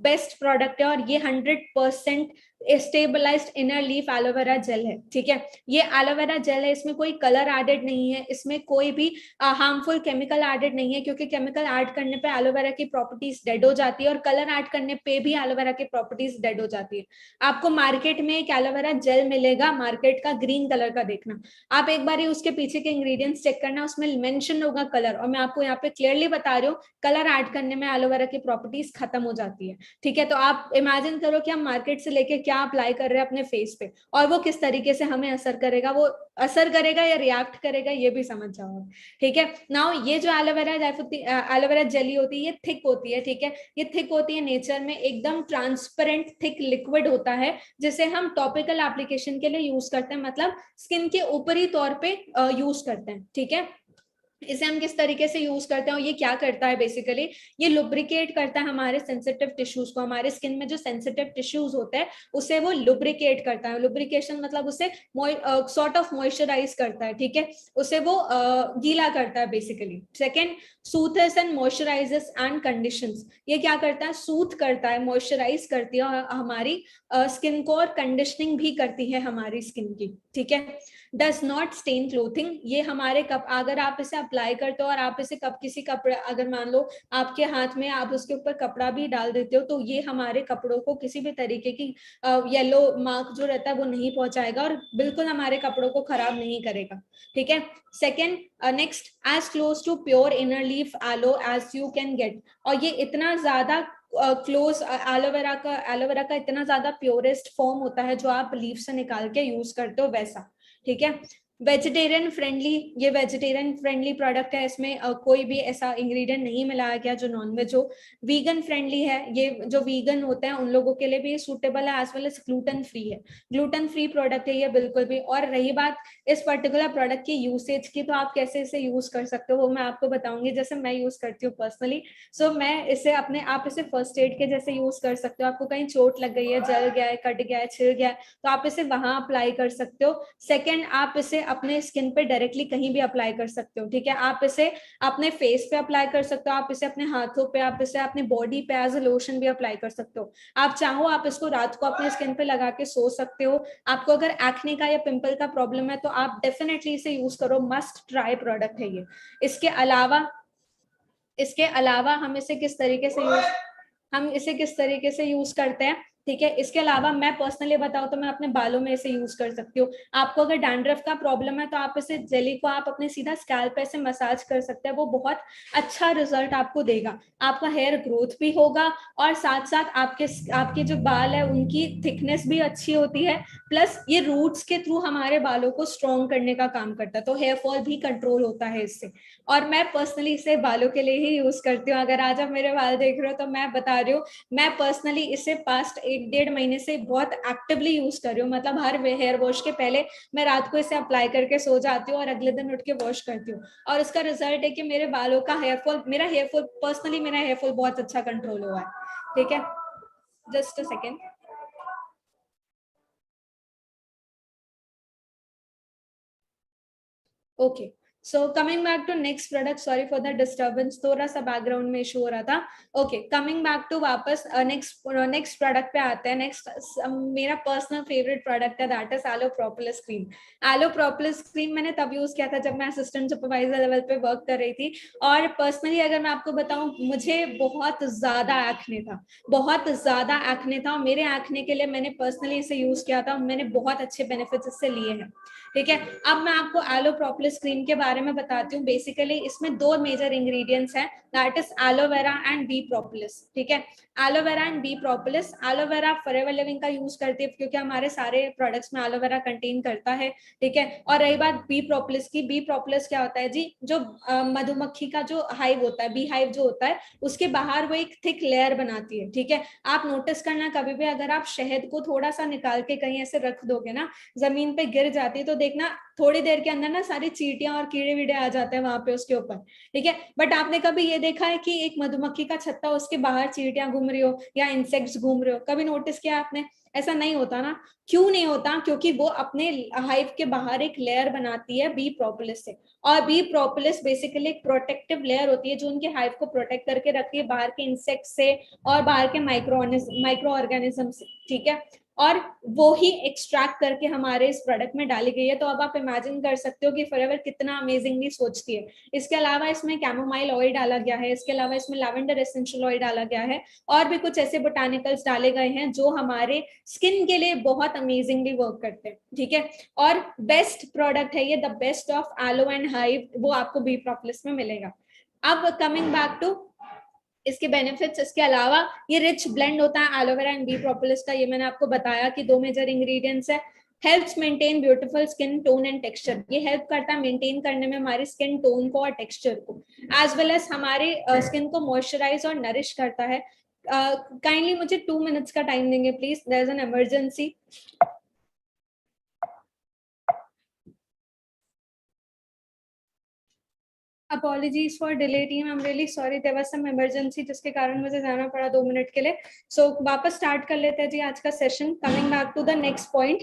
Speaker 1: बेस्ट प्रोडक्ट है, और ये 100% stabilised inner leaf aloe vera gel है, ठीक है। ये एलोवेरा जेल है, इसमें कोई कलर एडेड नहीं है, इसमें कोई भी हार्मफुल केमिकल एडेड नहीं है, क्योंकि केमिकल ऐड करने पे एलोवेरा की प्रॉपर्टीज डेड हो जाती है, और कलर ऐड करने पे भी एलोवेरा की प्रॉपर्टीज डेड हो जाती है। आपको मार्केट में एक एलोवेरा जेल मिलेगा, मार्केट का ग्रीन कलर का, देखना आप एक बार ही उसके पीछे के इंग्रेडिएंट्स चेक करना, उसमें मेंशन होगा कलर, और मैं आपको यहाँ पे क्लियरली बता रही हूँ कलर ऐड करने में एलोवेरा की प्रॉपर्टीज खत्म हो जाती है, ठीक है। तो आप इमेजिन करो कि हम मार्केट से लेके क्या अप्लाई कर रहे हैं अपने फेस पे, और वो किस तरीके से हमें असर करेगा, वो असर करेगा या रिएक्ट करेगा, ये भी समझ जाओ, ठीक है। नाउ ये जो एलोवेरा जेली होती है, ये थिक होती है, ठीक है। ये थिक होती है नेचर में, एकदम ट्रांसपेरेंट थिक लिक्विड होता है, जिसे हम टॉपिकल एप्लीकेशन के लिए यूज करते हैं, मतलब स्किन के ऊपरी तौर पे यूज करते हैं, ठीक है। इसे हम किस तरीके से यूज करते हैं और ये क्या करता है बेसिकली, ये लुब्रिकेट करता है हमारे सेंसिटिव टिश्यूज को। हमारे स्किन में जो सेंसिटिव टिश्यूज होते हैं उसे वो लुब्रिकेट करता है। लुब्रिकेशन मतलब उसे सॉर्ट ऑफ मॉइस्चराइज करता है, ठीक है, उसे वो गीला करता है basically. Second, soothes and moisturises and conditions. ये क्या करता है, सूथ करता है, मॉइस्चराइज करती है हमारी स्किन को, और कंडीशनिंग भी करती है हमारी स्किन की, ठीक है। डज नॉट स्टेन क्लोथिंग, ये हमारे कप, अगर आप इसे अप्लाई करते हो और आप इसे किसी कपड़ा, अगर मान लो आपके हाथ में आप उसके ऊपर कपड़ा भी डाल देते हो, तो ये हमारे कपड़ों को किसी भी तरीके की येलो मार्क जो रहता है वो नहीं पहुंचाएगा, और बिल्कुल हमारे कपड़ों को खराब नहीं करेगा, ठीक है। Second, next, as close to pure inner leaf aloe as you can get. और ये इतना ज्यादा क्लोज एलोवेरा का इतना ज्यादा प्योरेस्ट फॉर्म होता है जो आप लीफ से निकाल के यूज करते हो वैसा, ठीक है। वेजिटेरियन फ्रेंडली, ये वेजिटेरियन फ्रेंडली प्रोडक्ट है, इसमें कोई भी ऐसा इंग्रेडिएंट नहीं मिलाया गया जो नॉनवेज हो। वीगन फ्रेंडली है, ये जो वीगन होते हैं उन लोगों के लिए भी सूटेबल है, as well as gluten free है, ग्लूटेन फ्री प्रोडक्ट है ये बिल्कुल भी। और रही बात इस पर्टिकुलर प्रोडक्ट की यूसेज की, तो आप कैसे इसे यूज कर सकते हो वो मैं आपको बताऊंगी, जैसे मैं यूज करती हूँ पर्सनली। सो मैं इसे अपने, आप इसे फर्स्ट एड के जैसे यूज कर सकते हो। आपको कहीं चोट लग गई है, जल गया है, कट गया है, छिल गया है, तो आप इसे वहां अप्लाई कर सकते हो। सेकेंड, आप इसे अपने स्किन पे डायरेक्टली कहीं भी अप्लाई कर सकते हो, ठीक है। आप इसे अपने फेस पे अप्लाई कर सकते हो, आप इसे अपने हाथों पे, आप इसे अपने बॉडी पे एज अ लोशन भी अप्लाई कर सकते हो। आप चाहो आप इसको रात को अपने स्किन पे लगा के सो सकते हो। आपको अगर एक्ने का या पिंपल का प्रॉब्लम है तो आप डेफिनेटली इसे यूज करो, मस्ट ट्राई प्रोडक्ट है ये। इसके अलावा हम इसे किस तरीके से यूज करते हैं, ठीक है। इसके अलावा मैं पर्सनली बताऊं तो मैं अपने बालों में इसे यूज कर सकती हूँ। आपको अगर डैंड्रफ का प्रॉब्लम है तो आप इसे जेली को आप अपने सीधा स्कैल्प पे से मसाज कर सकते हैं, वो बहुत अच्छा रिजल्ट आपको देगा। आपका हेयर ग्रोथ भी होगा, और साथ साथ आपके जो बाल है उनकी थिकनेस भी अच्छी होती है, प्लस ये रूट्स के थ्रू हमारे बालों को स्ट्रॉन्ग करने का काम करता है, तो हेयर फॉल भी कंट्रोल होता है इससे। और मैं पर्सनली इसे बालों के लिए ही यूज करती हूँ। अगर आज आप मेरे बाल देख रहे हो तो मैं बता रही हूँ, मैं पर्सनली इसे पास्ट 1-1.5 महीने से बहुत एक्टिवली यूज कर रही हूँ। मतलब हर हेयर वॉश के पहले मैं रात को इसे अप्लाई करके सो जाती हूँ और अगले दिन उठ के वॉश करती हूँ, और उसका रिजल्ट है कि मेरे बालों का मेरा हेयर फॉल बहुत अच्छा कंट्रोल हुआ है, ठीक है। Just a second. Okay, so coming back to next product, sorry for the disturbance, थोड़ा सा बैकग्राउंड में इशू हो रहा था। ओके, कमिंग बैक टू वापस नेक्स्ट प्रोडक्ट पे आते हैं। नेक्स्ट मेरा पर्सनल फेवरेट प्रोडक्ट है, that is aloe propolis cream. Aloe propolis cream मैंने तब यूज किया था जब मैं असिस्टेंट सुपरवाइजर लेवल पे वर्क कर रही थी। और पर्सनली अगर मैं आपको बताऊं, मुझे बहुत ज्यादा एक्ने था, बहुत ज्यादा एक्ने था, और मेरे एक्ने के लिए मैंने पर्सनली इसे यूज किया था, मैंने बहुत अच्छे बेनिफिट्स इससे लिए हैं। ठीक है, अब मैं आपको एलो प्रोपोलिस क्रीम के बारे में बताती हूँ। बेसिकली इसमें दो मेजर इंग्रेडिएंट्स हैं, that is aloe vera and B propolis. ठीक है, aloe vera and B propolis. Aloe vera forever Living का यूज करती है क्योंकि हमारे सारे प्रोडक्ट्स में एलोवेरा कंटेन करता है। ठीक है, और रही बात बी प्रोपोलिस की, बी प्रोपोलिस क्या होता है जी, जो मधुमक्खी का जो हाइव होता है, बी हाइव जो होता है, उसके बाहर वो एक थिक लेयर बनाती है। ठीक है, आप नोटिस करना कभी भी अगर आप शहद को थोड़ा सा निकाल के कहीं ऐसे रख दोगे ना, जमीन पे गिर जाती है, तो देखना थोड़ी देर के अंदर ना सारी चींटियां और कीड़े वीड़े आ जाते हैं वहां पे उसके ऊपर। ठीक है, बट आपने कभी ये देखा है कि एक मधुमक्खी का छत्ता, उसके बाहर चींटियां घूम रही हो या इंसेक्ट्स घूम रहे हो? कभी नोटिस किया आपने? ऐसा नहीं होता ना। क्यों नहीं होता? क्योंकि वो अपने हाइव के बाहर एक लेयर बनाती है बी प्रोपोलिस से। और बी प्रोपोलिस बेसिकली एक प्रोटेक्टिव लेयर होती है जो उनके हाइव को प्रोटेक्ट करके रखती है बाहर के इंसेक्ट से और बाहर के माइक्रो ऑर्गेनिज्म से। ठीक है, और वो ही एक्सट्रैक्ट करके हमारे इस प्रोडक्ट में डाली गई है। तो अब आप इमेजिन कर सकते हो कि फॉरएवर कितना अमेजिंगली सोचती है। इसके अलावा इसमें कैमोमाइल ऑयल डाला गया है, इसके अलावा इसमें लैवेंडर एसेंशियल ऑयल डाला गया है, और भी कुछ ऐसे बोटानिकल्स डाले गए हैं जो हमारे स्किन के लिए बहुत अमेजिंगली वर्क करते हैं। ठीक है, और बेस्ट प्रोडक्ट है ये, the best of aloe and hive, वो आपको बी प्रोपोलिस में मिलेगा। अब कमिंग बैक टू इसके बेनिफिट्स, इसके अलावा ये रिच ब्लेंड होता है एलोवेरा एंड बी प्रोपोलिस का, ये मैंने आपको बताया कि दो मेजर इंग्रेडिएंट्स है। Helps maintain beautiful skin tone and texture, ये हेल्प करता है मेंटेन करने में हमारी स्किन टोन को और टेक्सचर को, एज वेल एज हमारे स्किन को मॉइस्चराइज और नरिश करता है। काइंडली मुझे 2 मिनट्स का टाइम देंगे please, there is an emergency. Apologies for delay team, I am really sorry, there was some emergency जिसके कारण मुझे जाना पड़ा 2 मिनट के लिए। सो वापस स्टार्ट कर लेते हैं जी आज का session. Coming back to the next point,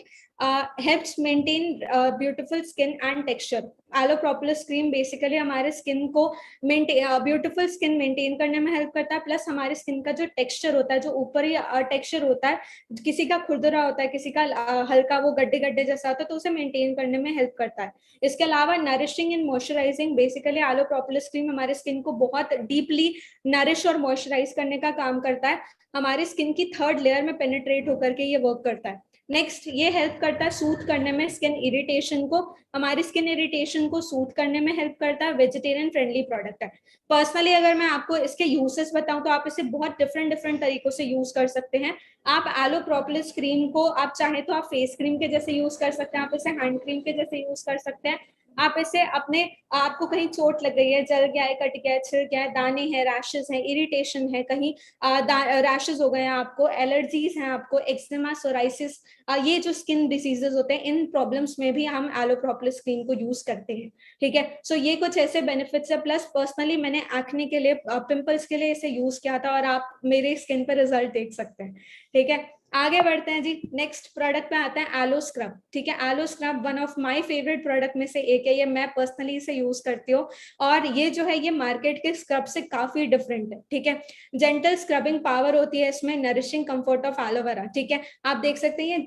Speaker 1: helps maintain beautiful skin and texture. Aloe propolis cream basically हमारे स्किन को ब्यूटीफुल स्किन मेंटेन करने में हेल्प करता है, प्लस हमारे स्किन का जो टेक्सचर होता है, जो ऊपरी टेक्सचर होता है, किसी का खुरदुरा होता है, किसी का हल्का वो गड्ढे गड्ढे जैसा होता है, तो उसे मेंटेन करने में हेल्प करता है। इसके अलावा nourishing and moisturising, basically aloe propolis cream हमारे स्किन को बहुत डीपली नरिश और मॉइस्चराइज करने का काम करता है, हमारी स्किन की थर्ड लेयर में पेनिट्रेट होकर के ये वर्क करता है। नेक्स्ट, ये हेल्प करता है सूथ करने में स्किन इरिटेशन को, हमारी स्किन इरिटेशन को सूथ करने में हेल्प करता है। वेजिटेरियन फ्रेंडली प्रोडक्ट है। पर्सनली अगर मैं आपको इसके यूजेस बताऊं तो आप इसे बहुत डिफरेंट डिफरेंट तरीकों से यूज कर सकते हैं। आप एलो प्रोपोलिस क्रीम को आप चाहे तो आप फेस क्रीम के जैसे यूज कर सकते हैं, आप इसे हैंड क्रीम के जैसे यूज कर सकते हैं। आप इसे अपने, आपको कहीं चोट लग गई है, जल गया है, कट गया है, छिल गया है, दाने हैं, रैशेस हैं, इरिटेशन है, कहीं रैशेस हो गए हैं, आपको एलर्जीज हैं, आपको एक्जिमा, सोराइसिस, ये जो स्किन डिसीजेस होते हैं, इन प्रॉब्लम्स में भी हम एलो प्रोपोलिस क्रीम को यूज करते हैं। ठीक है, सो ये कुछ ऐसे बेनिफिट्स है। प्लस पर्सनली मैंने एक्ने के लिए, पिंपल्स के लिए इसे यूज किया था, और आप मेरे स्किन पर रिजल्ट देख सकते हैं। ठीक है, आगे बढ़ते हैं जी। नेक्स्ट प्रोडक्ट पे आते हैं एलो स्क्रब। ठीक है, aloe scrub one of my favourite product में से एक है, ये मैं पर्सनली इसे यूज करती हूँ, और ये जो है ये मार्केट के स्क्रब से काफी डिफरेंट है। ठीक है, जेंटल स्क्रबिंग पावर होती है इसमें, नरिशिंग कंफर्ट ऑफ एलोवेरा। ठीक है, आप देख सकते हैं ये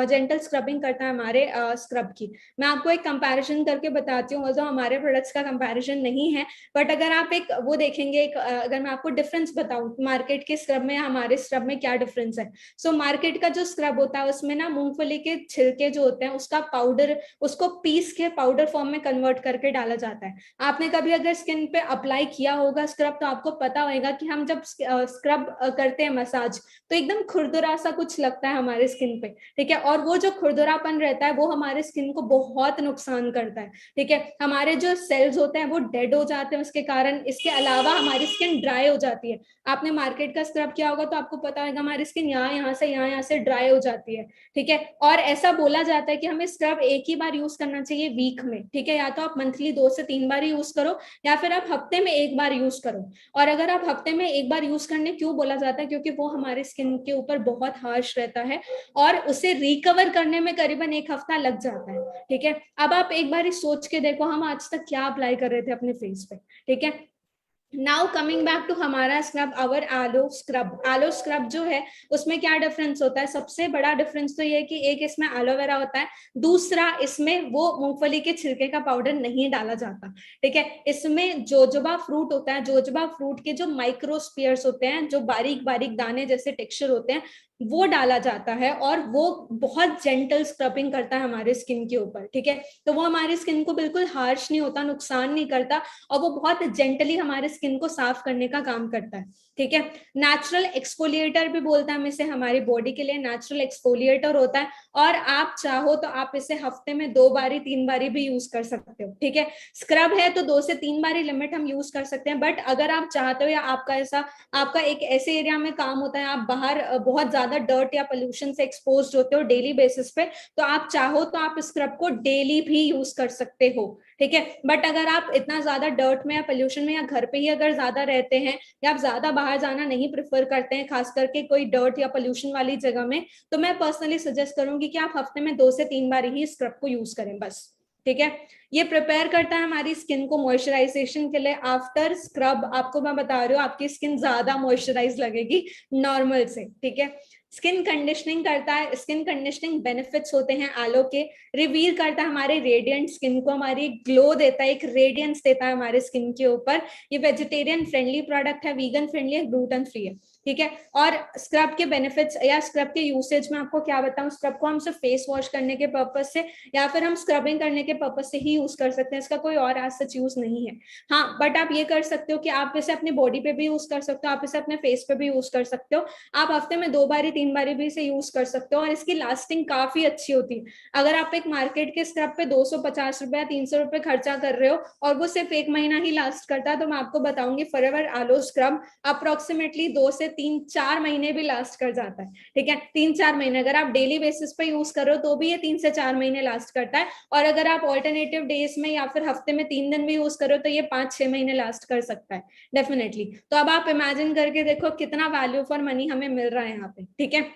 Speaker 1: जेंटल स्क्रबिंग करता है हमारे स्क्रब की। मैं आपको एक कंपैरिजन करके बताती हूँ, जो हमारे प्रोडक्ट्स का कंपैरिजन नहीं है, बट अगर आप एक वो देखेंगे, अगर मैं आपको डिफरेंस बताऊं मार्केट के स्क्रब में हमारे स्क्रब में क्या डिफरेंस है। सो मार्केट का जो स्क्रब होता है उसमें ना मूंगफली के छिलके जो होते हैं उसका पाउडर, उसको पीस के पाउडर फॉर्म में कन्वर्ट करके डाला जाता है। आपने कभी अगर स्किन पे अप्लाई किया होगा स्क्रब तो आपको पता होगा कि हम जब स्क्रब करते हैं मसाज, तो एकदम खुरदुरा सा कुछ लगता है हमारे स्किन पे। ठीक है, और वो जो खुरदुरापन रहता है वो हमारे स्किन को बहुत नुकसान करता है। ठीक है, हमारे जो सेल्स होते हैं वो डेड हो जाते हैं उसके कारण। इसके अलावा हमारी स्किन ड्राई हो जाती है। आपने मार्केट का स्क्रब किया होगा तो आपको पता होगा हमारी स्किन यहाँ से ड्राई हो जाती है, ठीक है। और ऐसा बोला जाता है कि हमें स्क्रब एक ही बार यूज करना चाहिए वीक में, ठीक है। या तो आप मंथली 2 से 3 बार यूज करो, या फिर आप हफ्ते में एक बार यूज करो। और अगर आप हफ्ते में एक बार यूज करने क्यों बोला जाता है, क्योंकि वो हमारे स्किन के ऊपर बहुत हार्श रहता है और उसे रिकवर करने में करीबन 1 हफ्ता लग जाता है, ठीक है। अब आप एक बार सोच के देखो हम आज तक क्या अप्लाई कर रहे थे अपने फेस पे, ठीक है। नाउ कमिंग बैक टू हमारा scrub, our aloe scrub. Aloe scrub जो है उसमें क्या डिफरेंस होता है, सबसे बड़ा डिफरेंस तो ये है कि एक इसमें एलोवेरा होता है, दूसरा इसमें वो मूंगफली के छिलके का पाउडर नहीं डाला जाता, ठीक है। इसमें जोजोबा फ्रूट होता है, जोजोबा फ्रूट के जो माइक्रोस्पियर्स होते हैं, जो बारीक बारीक दाने जैसे टेक्सचर होते हैं, वो डाला जाता है और वो बहुत जेंटल स्क्रबिंग करता है हमारे स्किन के ऊपर, ठीक है। तो वो हमारी स्किन को बिल्कुल हार्श नहीं होता, नुकसान नहीं करता, और वो बहुत जेंटली हमारे स्किन को साफ करने का काम करता है, ठीक है। नेचुरल एक्सफोलिएटर भी बोलता है हम इसे, हमारी बॉडी के लिए नेचुरल एक्सफोलिएटर होता है। और आप चाहो तो आप इसे हफ्ते में 2 बारी 3 बारी भी यूज कर सकते हो, ठीक है। स्क्रब है तो 2 से 3 बारी लिमिट हम यूज कर सकते हैं, बट अगर आप चाहते हो या आपका एक ऐसे एरिया में काम होता है, आप बाहर बहुत ज्यादा डर्ट या पोल्यूशन से एक्सपोज होते हो डेली बेसिस पे, तो आप चाहो तो आप स्क्रब को डेली भी यूज कर सकते हो, ठीक है। बट अगर आप इतना ज्यादा डर्ट में या पोल्यूशन में या घर पे ही अगर ज्यादा रहते हैं, या आप ज्यादा बाहर जाना नहीं प्रेफर करते हैं, खास करके कोई डर्ट या पोल्यूशन वाली जगह में, तो मैं पर्सनली सजेस्ट करूंगी कि आप हफ्ते में 2 से 3 बार ही स्क्रब को यूज करें बस, ठीक है। ये प्रिपेयर करता है हमारी स्किन को मॉइस्चराइजेशन के लिए। आफ्टर स्क्रब आपको मैं बता रही हूँ आपकी स्किन ज्यादा मॉइस्चराइज लगेगी नॉर्मल से, ठीक है। स्किन कंडीशनिंग करता है, स्किन कंडीशनिंग बेनिफिट्स होते हैं आलो के। रिवील करता है हमारे रेडिएंट स्किन को, हमारी ग्लो देता है, एक रेडियंस देता है हमारे स्किन के ऊपर। ये वेजिटेरियन फ्रेंडली प्रोडक्ट है, वीगन फ्रेंडली है, ग्लूटेन फ्री है, ठीक है। और स्क्रब के बेनिफिट्स या स्क्रब के यूसेज में आपको क्या बताऊं, स्क्रब को हम सिर्फ फेस वॉश करने के पर्पज से या फिर हम स्क्रबिंग करने के पर्पज से ही यूज कर सकते हैं, इसका कोई और एज सच यूज नहीं है। हाँ, बट आप ये कर सकते हो कि आप इसे अपनी बॉडी पे भी यूज कर सकते हो, आप इसे अपने फेस पे भी यूज कर सकते हो। आप हफ्ते में 2 बारी 3 बारी भी इसे यूज कर सकते हो और इसकी लास्टिंग काफी अच्छी होती है। अगर आप एक मार्केट के स्क्रब पे 250 रुपए 300 रुपए खर्चा कर रहे हो और वो सिर्फ 1 महीना ही लास्ट करता है, तो मैं आपको बताऊंगी फॉरएवर आलो स्क्रब अप्रोक्सीमेटली 2 से 3-4 महीने भी लास्ट कर जाता है, ठीक है। 3-4 महीने अगर आप डेली बेसिस पे यूज करो तो भी ये 3 से 4 महीने लास्ट करता है, और अगर आप ऑल्टरनेटिव डेज में या फिर हफ्ते में 3 दिन भी यूज करो तो ये 5-6 महीने लास्ट कर सकता है डेफिनेटली। तो अब आप इमेजिन करके देखो कितना वैल्यू फॉर मनी हमें मिल रहा है यहाँ पे, ठीक है।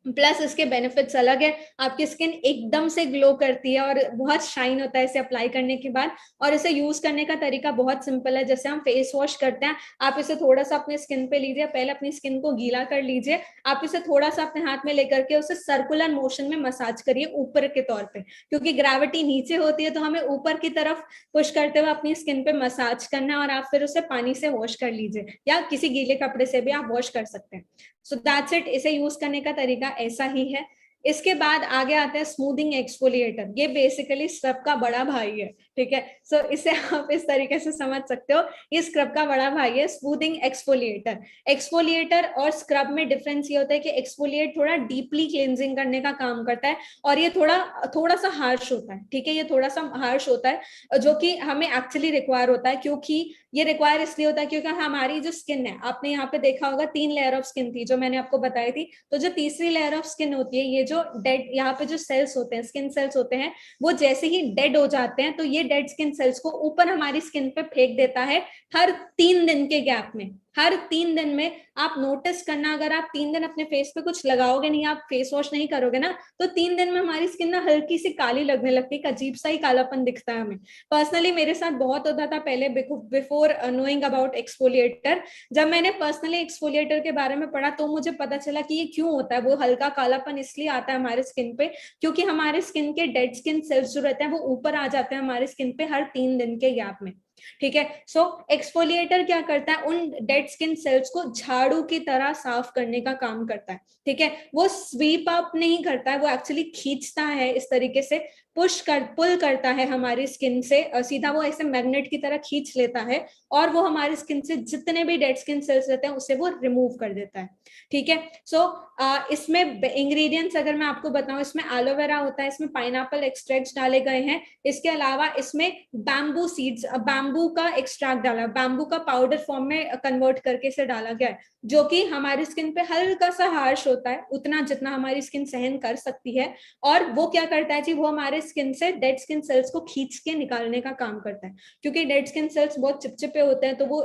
Speaker 1: प्लस इसके बेनिफिट्स अलग है, आपकी स्किन एकदम से ग्लो करती है और बहुत शाइन होता है इसे अप्लाई करने के बाद। और इसे यूज करने का तरीका बहुत सिंपल है, जैसे हम फेस वॉश करते हैं, आप इसे थोड़ा सा अपने स्किन पे लीजिए, पहले अपनी स्किन को गीला कर लीजिए, आप इसे थोड़ा सा अपने हाथ में लेकर के उसे सर्कुलर मोशन में मसाज करिए ऊपर के तौर पे, क्योंकि ग्रेविटी नीचे होती है तो हमें ऊपर की तरफ पुश करते हुए अपनी स्किन पे मसाज करना है, और आप फिर उसे पानी से वॉश कर लीजिए या किसी गीले कपड़े से भी आप वॉश कर सकते हैं। सो दैट्स इट, इसे यूज करने का तरीका ऐसा ही है। इसके बाद आगे आते हैं स्मूथिंग एक्सफोलिएटर। ये बेसिकली स्क्रब का बड़ा भाई है, ठीक है। सो इसे आप इस तरीके से समझ सकते हो, ये स्क्रब का बड़ा भाई है, स्मूथिंग एक्सफोलिएटर। एक्सफोलिएटर और स्क्रब में डिफरेंस ये होता है कि एक्सफोलिएट थोड़ा डीपली क्लींजिंग करने का काम करता है, और ये थोड़ा सा हार्श होता है, ठीक है। ये थोड़ा सा हार्श होता है जो कि हमें एक्चुअली रिक्वायर होता है, क्योंकि ये रिक्वायर इसलिए होता है क्योंकि हमारी जो स्किन है, आपने यहाँ पे देखा होगा 3 लेयर ऑफ स्किन थी जो मैंने आपको बताई थी, तो जो तीसरी लेयर ऑफ स्किन होती है, ये जो डेड यहाँ पे जो सेल्स होते हैं, स्किन सेल्स होते हैं, वो जैसे ही डेड हो जाते हैं तो ये डेड स्किन सेल्स को ऊपर हमारी स्किन पे फेंक देता है हर 3 दिन के गैप में। हर 3 दिन में आप नोटिस करना, अगर आप 3 दिन अपने फेस पे कुछ लगाओगे नहीं, आप फेस वॉश नहीं करोगे ना, तो 3 दिन में हमारी स्किन ना हल्की सी काली लगने लगती है, अजीब सा ही कालापन दिखता है हमें। पर्सनली मेरे साथ बहुत होता था पहले, बिफोर नोइंग अबाउट एक्सफोलिएटर। जब मैंने पर्सनली एक्सफोलिएटर के बारे में पढ़ा तो मुझे पता चला कि ये क्यों होता है। वो हल्का कालापन इसलिए आता है हमारे स्किन पे क्योंकि हमारे स्किन के डेड स्किन सेल्स जो रहते हैं वो ऊपर आ जाते हैं हमारे स्किन पे हर 3 दिन के गैप में, ठीक है। सो एक्सफोलिएटर क्या करता है, उन डेड स्किन सेल्स को झाड़ू की तरह साफ करने का काम करता है, ठीक है। वो स्वीप अप नहीं करता है, वो एक्चुअली खींचता है इस तरीके से पुल करता है हमारी स्किन से, सीधा वो ऐसे मैग्नेट की तरह खींच लेता है और वो हमारी स्किन से जितने भी डेड स्किन सेल्स रहते हैं उसे वो रिमूव कर देता है। ठीक है, सो इसमें इंग्रेडिएंट्स अगर मैं आपको बताऊं, इसमें एलोवेरा होता है, इसमें पाइनएप्पल एक्सट्रैक्ट्स डाले गए हैं, इसके अलावा इसमें बैम्बू सीड्स, बैम्बू का एक्सट्रैक्ट डाला, बैम्बू का पाउडर फॉर्म में कन्वर्ट करके इसे डाला गया है, जो कि हमारी स्किन पे हल्का सा हार्श होता है, उतना जितना हमारी स्किन सहन कर सकती है। और वो क्या करता है जी, वो हमारे स्किन से डेड स्किन सेल्स को खींच के निकालने का काम करता है, क्योंकि डेड स्किन सेल्स बहुत चिपचिपे होते हैं, तो वो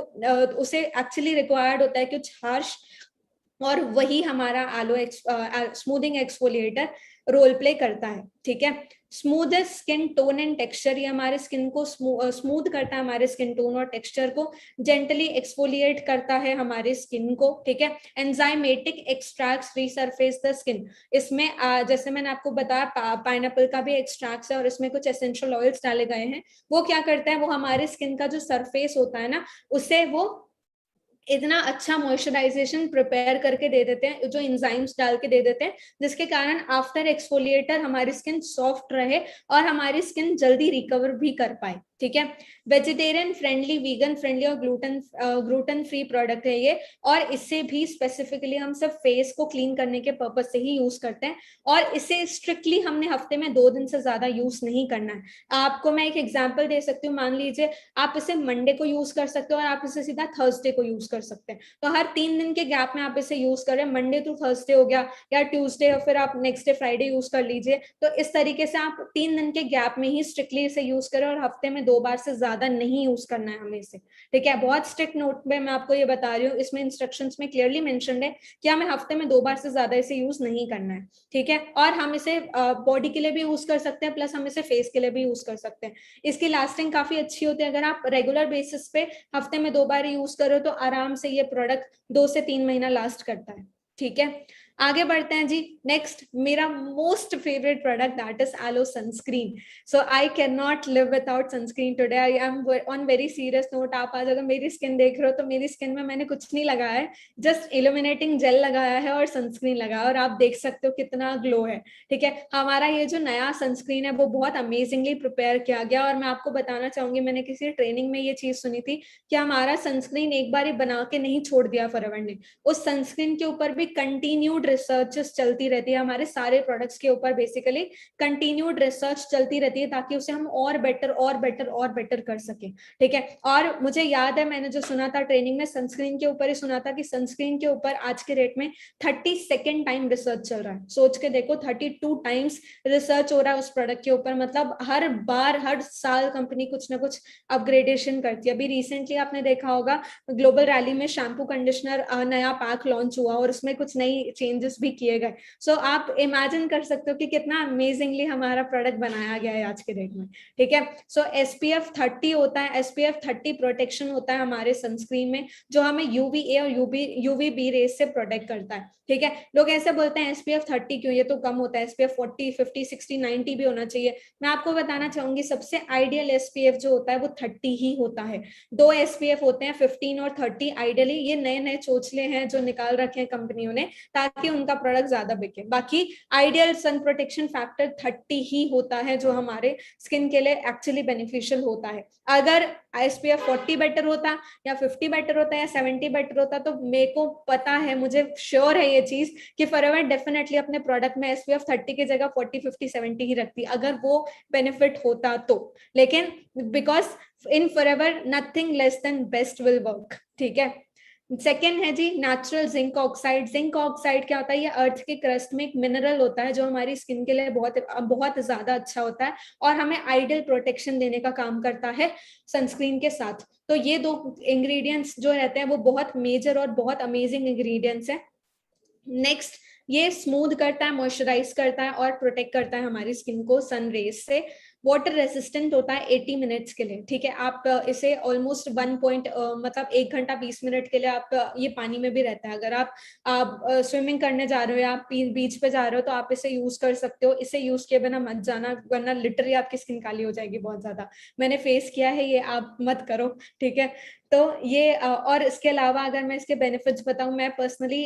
Speaker 1: उसे एक्चुअली रिक्वायर्ड होता है कुछ हार्श, और वही हमारा आलो स्मूथिंग एक्सफोलिएटर रोल प्ले करता है। ठीक है, smoothest skin tone and texture, ये हमारे स्किन को स्मूथ करता है, हमारे स्किन टोन और टेक्सचर को जेंटली एक्सफोलिएट करता है हमारे स्किन को। ठीक है, enzymatic extracts resurface the skin, इसमें जैसे मैंने आपको बताया पाइनएप्पल का भी एक्सट्रैक्ट्स है और इसमें कुछ एसेंशियल ऑयल्स डाले गए हैं। वो क्या करता है, वो हमारे स्किन का जो सरफेस होता है ना, उसे वो इतना अच्छा मॉइस्चराइजेशन प्रिपेयर करके दे देते हैं, जो एंजाइम्स डाल के दे देते हैं, जिसके कारण आफ्टर एक्सफोलिएटर हमारी स्किन सॉफ्ट रहे और हमारी स्किन जल्दी रिकवर भी कर पाए। ठीक है, वेजिटेरियन फ्रेंडली, वीगन फ्रेंडली और ग्लूटेन फ्री प्रोडक्ट है ये, और इससे भी स्पेसिफिकली हम सब फेस को क्लीन करने के पर्पज से ही यूज करते हैं, और इसे स्ट्रिक्टली हमने हफ्ते में 2 दिन से ज्यादा यूज नहीं करना है। आपको मैं एक एग्जांपल दे सकती हूँ, मान लीजिए आप इसे मंडे को यूज कर सकते हो और आप इसे सीधा थर्सडे को यूज कर सकते हैं, तो हर 3 दिन के गैप में आप इसे यूज करें, मंडे टू थर्सडे हो गया, या ट्यूसडे और फिर आप नेक्स्ट डे फ्राइडे यूज कर लीजिए। तो इस तरीके से आप 3 दिन के गैप में ही स्ट्रिक्टली इसे यूज करें, और हफ्ते में 2 बार से ज्यादा नहीं यूज करना है हमें इसे। ठीक है, बहुत स्ट्रिक्ट नोट में मैं आपको ये बता रही हूँ, इसमें इंस्ट्रक्शंस में क्लियरली मेंशन्ड है कि हमें हफ्ते में 2 बार से ज्यादा इसे यूज नहीं करना है। ठीक है, और हम इसे बॉडी के लिए भी यूज कर सकते हैं, प्लस हम इसे फेस के लिए भी यूज कर सकते हैं। इसकी लास्टिंग काफी अच्छी होती है, अगर आप रेगुलर बेसिस पे हफ्ते में 2 बार यूज करो तो आराम से ये प्रोडक्ट 2 से 3 महीना लास्ट करता है। ठीक है, आगे बढ़ते हैं जी। नेक्स्ट, मेरा most favourite product, that is aloe sunscreen. So I can not live without sunscreen today, I am on very serious note. आप आज अगर मेरी स्किन देख रहे हो तो मेरी स्किन में मैंने कुछ नहीं लगाया है, जस्ट इल्यूमिनेटिंग जेल लगाया है और सनस्क्रीन लगाया, और आप देख सकते हो कितना ग्लो है। ठीक है, हमारा ये जो नया सनस्क्रीन है वो बहुत अमेजिंगली प्रिपेयर किया गया, और मैं आपको बताना चाहूंगी, मैंने किसी ट्रेनिंग में ये चीज सुनी थी कि हमारा सनस्क्रीन एक बार ही बना के नहीं छोड़ दिया फॉरएवर ने, उस सनस्क्रीन के ऊपर भी कंटिन्यूड रिसर्चेस चलती रहती है, हमारे सारे प्रोडक्ट्स के ऊपर बेसिकली कंटिन्यूड रिसर्च चलती रहती है, ताकि उसे हम और बेटर और बेटर और बेटर कर सके। ठीक है, और मुझे याद है मैंने जो सुना था ट्रेनिंग में, सनस्क्रीन के ऊपर ही सुना था कि सनस्क्रीन के ऊपर आज के रेट में 32nd टाइम रिसर्च चल रहा है। सोच के देखो, 32 टाइम्स रिसर्च हो रहा है उस प्रोडक्ट के ऊपर, मतलब हर बार हर साल कंपनी कुछ ना कुछ अपग्रेडेशन करती है। अभी रिसेंटली आपने देखा होगा ग्लोबल रैली में शैम्पू कंडीशनर नया पैक लॉन्च हुआ और उसमें कुछ नई चेंजेस भी किए गए। सो आप इमेजिन कर सकते हो कि कितना अमेजिंगली हमारा प्रोडक्ट बनाया गया है आज के डेट में। ठीक है, सो SPF 30 होता है, SPF 30 प्रोटेक्शन होता है हमारे सनस्क्रीन में, जो हमें UVA और UVB रेस से प्रोटेक्ट करता है। ठीक है, लोग ऐसे बोलते हैं SPF 30 क्यों, ये तो कम होता है, SPF 40, 50, 60, 90 भी होना चाहिए। मैं आपको बताना चाहूंगी, सबसे आइडियल SPF जो होता है वो 30 ही होता है। 2 SPF होते हैं, 15 और 30 आइडियली। ये नए नए चोचले हैं जो निकाल रखे हैं कंपनियों ने ताकि उनका प्रोडक्ट ज्यादा बिके। बाकी आइडियल सन प्रोटेक्शन फैक्टर 30 ही होता है, जो हमारे स्किन के लिए एक्चुअली बेनिफिशियल होता है। अगर SPF 40 बेटर होता, या 50 बेटर होता, या 70 बेटर होता, तो मेरे को पता है, मुझे श्योर है ये चीज कि फॉरएवर डेफिनेटली अपने प्रोडक्ट में SPF 30 की जगह 40, 50, 70 ही रखती, अगर वो बेनिफिट होता तो। लेकिन because in Forever nothing less than best will work. ठीक है, सेकेंड है जी natural zinc oxide. Zinc oxide क्या होता है, ये अर्थ के क्रस्ट में एक मिनरल होता है जो हमारी स्किन के लिए बहुत बहुत ज्यादा अच्छा होता है, और हमें आइडियल प्रोटेक्शन देने का काम करता है सनस्क्रीन के साथ। तो ये 2 इंग्रेडिएंट्स जो रहते हैं वो बहुत मेजर और बहुत अमेजिंग इंग्रेडिएंट्स है। नेक्स्ट, ये स्मूथ करता है, मॉइस्चराइज करता है और प्रोटेक्ट करता है हमारी स्किन को सन रेज से। वाटर रेसिस्टेंट होता है 80 मिनट्स के लिए, ठीक है। आप इसे ऑलमोस्ट 1 मतलब 1 घंटा 20 मिनट के लिए आप ये पानी में भी रहता है। अगर आप स्विमिंग करने जा रहे हो या आप बीच पे जा रहे हो तो आप इसे यूज कर सकते हो। इसे यूज किए बिना मत जाना, वरना लिटरली आपकी स्किन काली हो जाएगी बहुत ज्यादा। मैंने फेस किया है ये, आप मत करो, ठीक है। तो ये और इसके अलावा अगर मैं इसके बेनिफिट्स बताऊं, मैं पर्सनली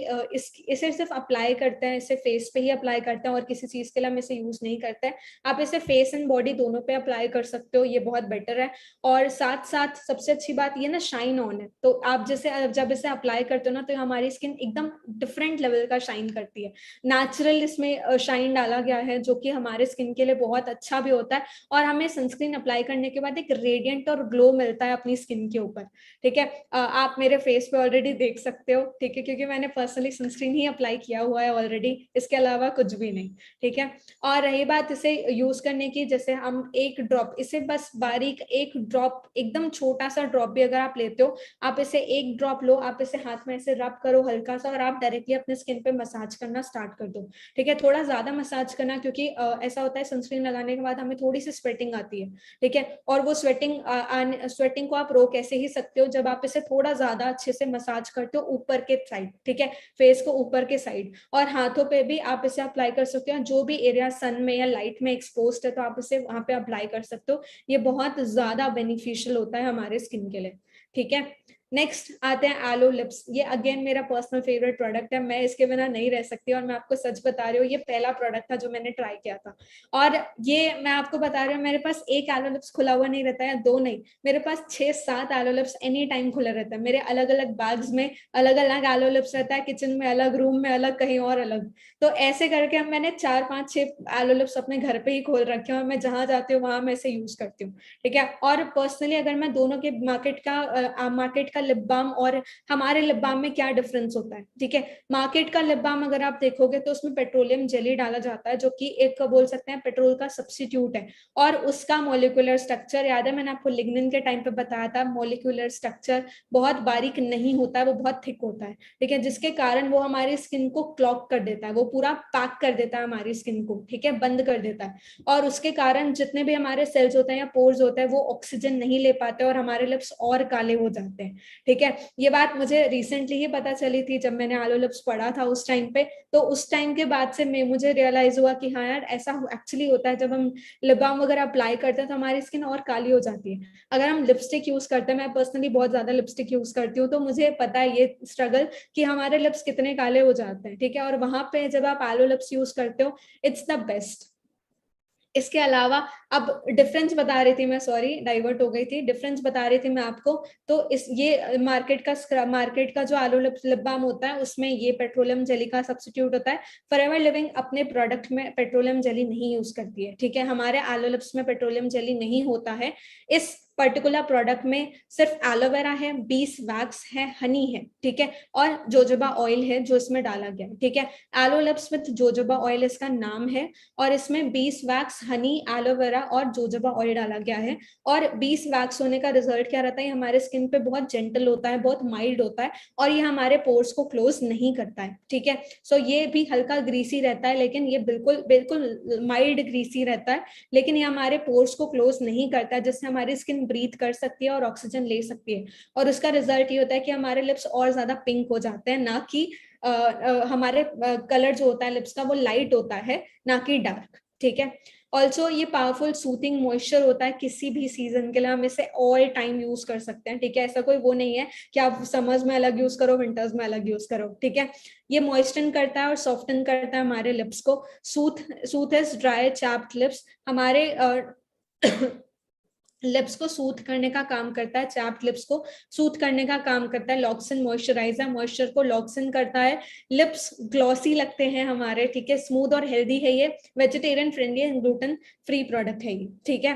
Speaker 1: इसे सिर्फ अप्लाई करते हैं, इसे फेस पे ही अप्लाई करते हैं और किसी चीज के लिए हम इसे यूज नहीं करते हैं। आप इसे फेस एंड बॉडी दोनों पे अप्लाई कर सकते हो, ये बहुत बेटर है। और साथ साथ सबसे अच्छी बात ये ना, शाइन ऑन है। तो आप जैसे जब इसे अप्लाई करते हो ना, तो हमारी स्किन एकदम डिफरेंट लेवल का शाइन करती है। नेचुरल इसमें शाइन डाला गया है, जो कि हमारे स्किन के लिए बहुत अच्छा भी होता है। और हमें सनस्क्रीन अप्लाई करने के बाद एक रेडियंट और ग्लो मिलता है अपनी स्किन के ऊपर, ठीक है। आप मेरे फेस पे ऑलरेडी देख सकते हो, ठीक है, क्योंकि मैंने पर्सनली सनस्क्रीन ही अप्लाई किया हुआ है ऑलरेडी, इसके अलावा कुछ भी नहीं, ठीक है। और रही बात इसे यूज करने की, जैसे हम एक ड्रॉप, इसे बस बारीक एक ड्रॉप, एकदम छोटा सा ड्रॉप भी अगर आप लेते हो, आप इसे एक ड्रॉप लो, आप इसे हाथ में ऐसे रब करो हल्का सा, और आप डायरेक्टली अपने स्किन पे मसाज करना स्टार्ट कर दो, ठीक है। थोड़ा ज्यादा मसाज करना, क्योंकि ऐसा होता है सनस्क्रीन लगाने के बाद हमें थोड़ी सी स्वेटिंग आती है, ठीक है। और वो स्वेटिंग को आप रोक ऐसे ही सकते हो जब आप इसे थोड़ा ज्यादा अच्छे से मसाज करते हो ऊपर के साइड, ठीक है, फेस को ऊपर के साइड। और हाथों पे भी आप इसे अप्लाई कर सकते हो, जो भी एरिया सन में या लाइट में एक्सपोज है तो आप इसे वहां पे अप्लाई कर सकते हो। ये बहुत ज्यादा बेनिफिशियल होता है हमारे स्किन के लिए, ठीक है। नेक्स्ट आते हैं एलो लिप्स। ये अगेन मेरा पर्सनल फेवरेट प्रोडक्ट है, मैं इसके बिना नहीं रह सकती। और मैं आपको सच बता रही हूँ, ये पहला प्रोडक्ट था जो मैंने ट्राई किया था। और ये मैं आपको बता रही हूँ, मेरे पास एक एलो लिप्स खुला हुआ नहीं रहता है, दो नहीं, मेरे पास 6-7 एलो लिप्स एनी टाइम खुला रहता है। मेरे अलग अलग बैग्स में अलग अलग एलो लिप्स रहता है, किचन में अलग, रूम में अलग, कहीं और अलग। तो ऐसे करके हम मैंने 4-5-6 एलो लिप्स अपने घर पे ही खोल रखे हैं, और मैं जहां जाती हूँ वहां मैं इसे यूज करती हूँ, ठीक है। और पर्सनली अगर मैं दोनों के मार्केट का लिप बाम और हमारे लिप बाम में क्या डिफरेंस होता है, ठीक है। मार्केट का लिप बाम अगर आप देखोगे तो उसमें पेट्रोलियम जेली डाला जाता है, जो कि एक बोल सकते हैं पेट्रोल का सब्स्टिट्यूट है। और उसका मॉलिक्यूलर स्ट्रक्चर याद है, मैंने आपको लिग्निन के टाइम पे बताया था, मॉलिक्यूलर स्ट्रक्चर बहुत बारीक नहीं होता है, वो बहुत थिक होता है, ठीक है, जिसके कारण वो हमारी स्किन को क्लॉग कर देता है, वो पूरा पैक कर देता है हमारी स्किन को, ठीक है, बंद कर देता है। और उसके कारण जितने भी हमारे सेल्स होते हैं या पोर्स होते हैं, वो ऑक्सीजन नहीं ले पाते और हमारे लिप्स और काले हो जाते हैं, ठीक है। ये बात मुझे रिसेंटली ही पता चली थी जब मैंने आलो लिप्स पढ़ा था उस टाइम पे। तो उस टाइम के बाद से मुझे रियलाइज हुआ कि हाँ यार, ऐसा एक्चुअली होता है, जब हम लिप बाम वगैरह अप्लाई करते हैं तो हमारी स्किन और काली हो जाती है। अगर हम लिपस्टिक यूज करते हैं, मैं पर्सनली बहुत ज्यादा लिपस्टिक यूज करती हूँ, तो मुझे पता है ये स्ट्रगल कि हमारे लिप्स कितने काले हो जाते हैं, ठीक है। और वहां पे जब आप आलो लिप्स यूज करते हो, इट्स द बेस्ट। इसके अलावा अब डिफरेंस बता रही थी मैं, सॉरी डाइवर्ट हो गई थी, डिफरेंस बता रही थी मैं आपको। तो इस ये मार्केट का जो आलू लिप बाम होता है, उसमें ये पेट्रोलियम जेली का सब्स्टिट्यूट होता है। फॉरएवर लिविंग अपने प्रोडक्ट में पेट्रोलियम जेली नहीं यूज करती है, ठीक है, हमारे आलू लिप्स में पेट्रोलियम जेली नहीं होता है। इस पर्टिकुलर प्रोडक्ट में सिर्फ एलोवेरा है, बीस वैक्स है, हनी है, ठीक है, और जोजोबा ऑयल है जो इसमें डाला गया है, ठीक है। Aloe lips with jojoba oil इसका नाम है। और इसमें 20 वैक्स, हनी, एलोवेरा और जोजोबा ऑयल डाला गया है। और 20 वैक्स होने का रिजल्ट क्या रहता है, हमारे स्किन पे बहुत जेंटल होता है, बहुत माइल्ड होता है, और ये हमारे पोर्स को क्लोज नहीं करता है, ठीक है। सो ये भी हल्का ग्रीसी रहता है, लेकिन ये बिल्कुल बिल्कुल माइल्ड ग्रीसी रहता है, लेकिन ये हमारे पोर्स को क्लोज नहीं करता, जिससे हमारी स्किन ब्रीथ कर सकती है और ऑक्सीजन ले सकती है। और उसका रिजल्ट ये होता है कि हमारे लिप्स और ज्यादा पिंक हो जाते हैं, ना कि हमारे कलर जो होता है लिप्स का वो लाइट होता है, ना कि डार्क, ठीक है। ऑल्सो ये पावरफुल सूथिंग मॉइस्चर होता है, किसी भी सीजन के लिए हम इसे ऑल टाइम यूज कर सकते हैं, ठीक है। ऐसा कोई वो नहीं है कि आप समर्स में अलग यूज करो, विंटर्स में अलग यूज करो, ठीक है। ये मॉइस्चर करता है और सॉफ्टन करता है हमारे लिप्स को। सूथ ड्राई चैप्ड लिप्स हमारे लिप्स को सूथ करने का काम करता है, चैप्ड लिप्स को सूथ करने का काम करता है। लॉक्सिन मॉइस्चराइजर मॉइस्चर को लॉक्सिन करता है। लिप्स ग्लॉसी लगते हैं हमारे, ठीक है, स्मूथ और हेल्दी है ये। Vegetarian friendly and gluten free product है ये, ठीक है।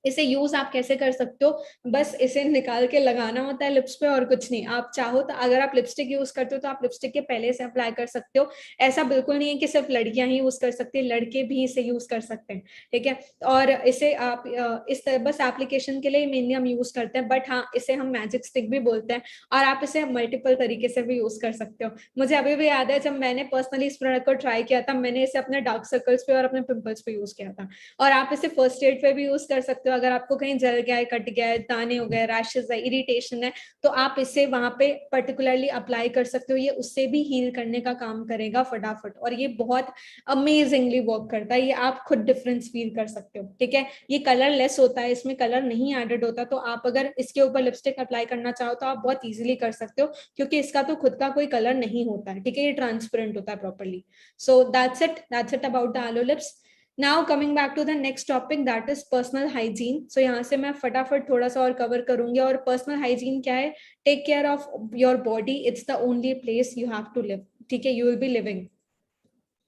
Speaker 1: इसे यूज आप कैसे कर सकते हो, बस इसे निकाल के लगाना होता है लिप्स पे और कुछ नहीं। आप चाहो तो अगर आप लिपस्टिक यूज करते हो तो आप लिपस्टिक के पहले से अप्लाई कर सकते हो। ऐसा बिल्कुल नहीं है कि सिर्फ लड़कियां ही यूज कर सकती है, लड़के भी इसे यूज कर सकते हैं, ठीक है। और इसे आप इस तरह बस एप्लीकेशन के लिए मेनली हम यूज करते हैं, बट हाँ इसे हम मैजिक स्टिक भी बोलते हैं, और आप इसे मल्टीपल तरीके से भी यूज कर सकते हो। मुझे अभी भी याद है जब मैंने पर्सनली इस प्रोडक्ट को ट्राई किया था, मैंने इसे अपने डार्क सर्कल्स पे और अपने पिंपल्स पे यूज किया था। और आप इसे फर्स्ट एड पे भी यूज कर सकते हो, अगर आपको कहीं जल गया है, कट गया है, दाने हो गए, रैशेज है, इरिटेशन है, तो आप इसे वहां पे पर्टिकुलरली अप्लाई कर सकते हो। ये उससे भी हील करने का काम करेगा फटाफट, और ये बहुत अमेजिंगली वर्क करता है। ये आप खुद डिफरेंस फील कर सकते हो, ठीक है। ये कलर लेस होता है, इसमें कलर नहीं एडेड होता, तो आप अगर इसके ऊपर लिपस्टिक अप्लाई करना चाहो तो आप बहुत इजीली कर सकते हो, क्योंकि इसका तो खुद का कोई कलर नहीं होता है, ठीक है। ये ट्रांसपेरेंट होता है properly. So that's it about the aloe lips. Now coming back to the next topic, that is personal hygiene. So यहाँ से मैं फटाफट थोड़ा सा और कवर करूंगी। और पर्सनल हाइजीन क्या है? Take care of your body, it's the only place you have to live, ठीक है, you will be living.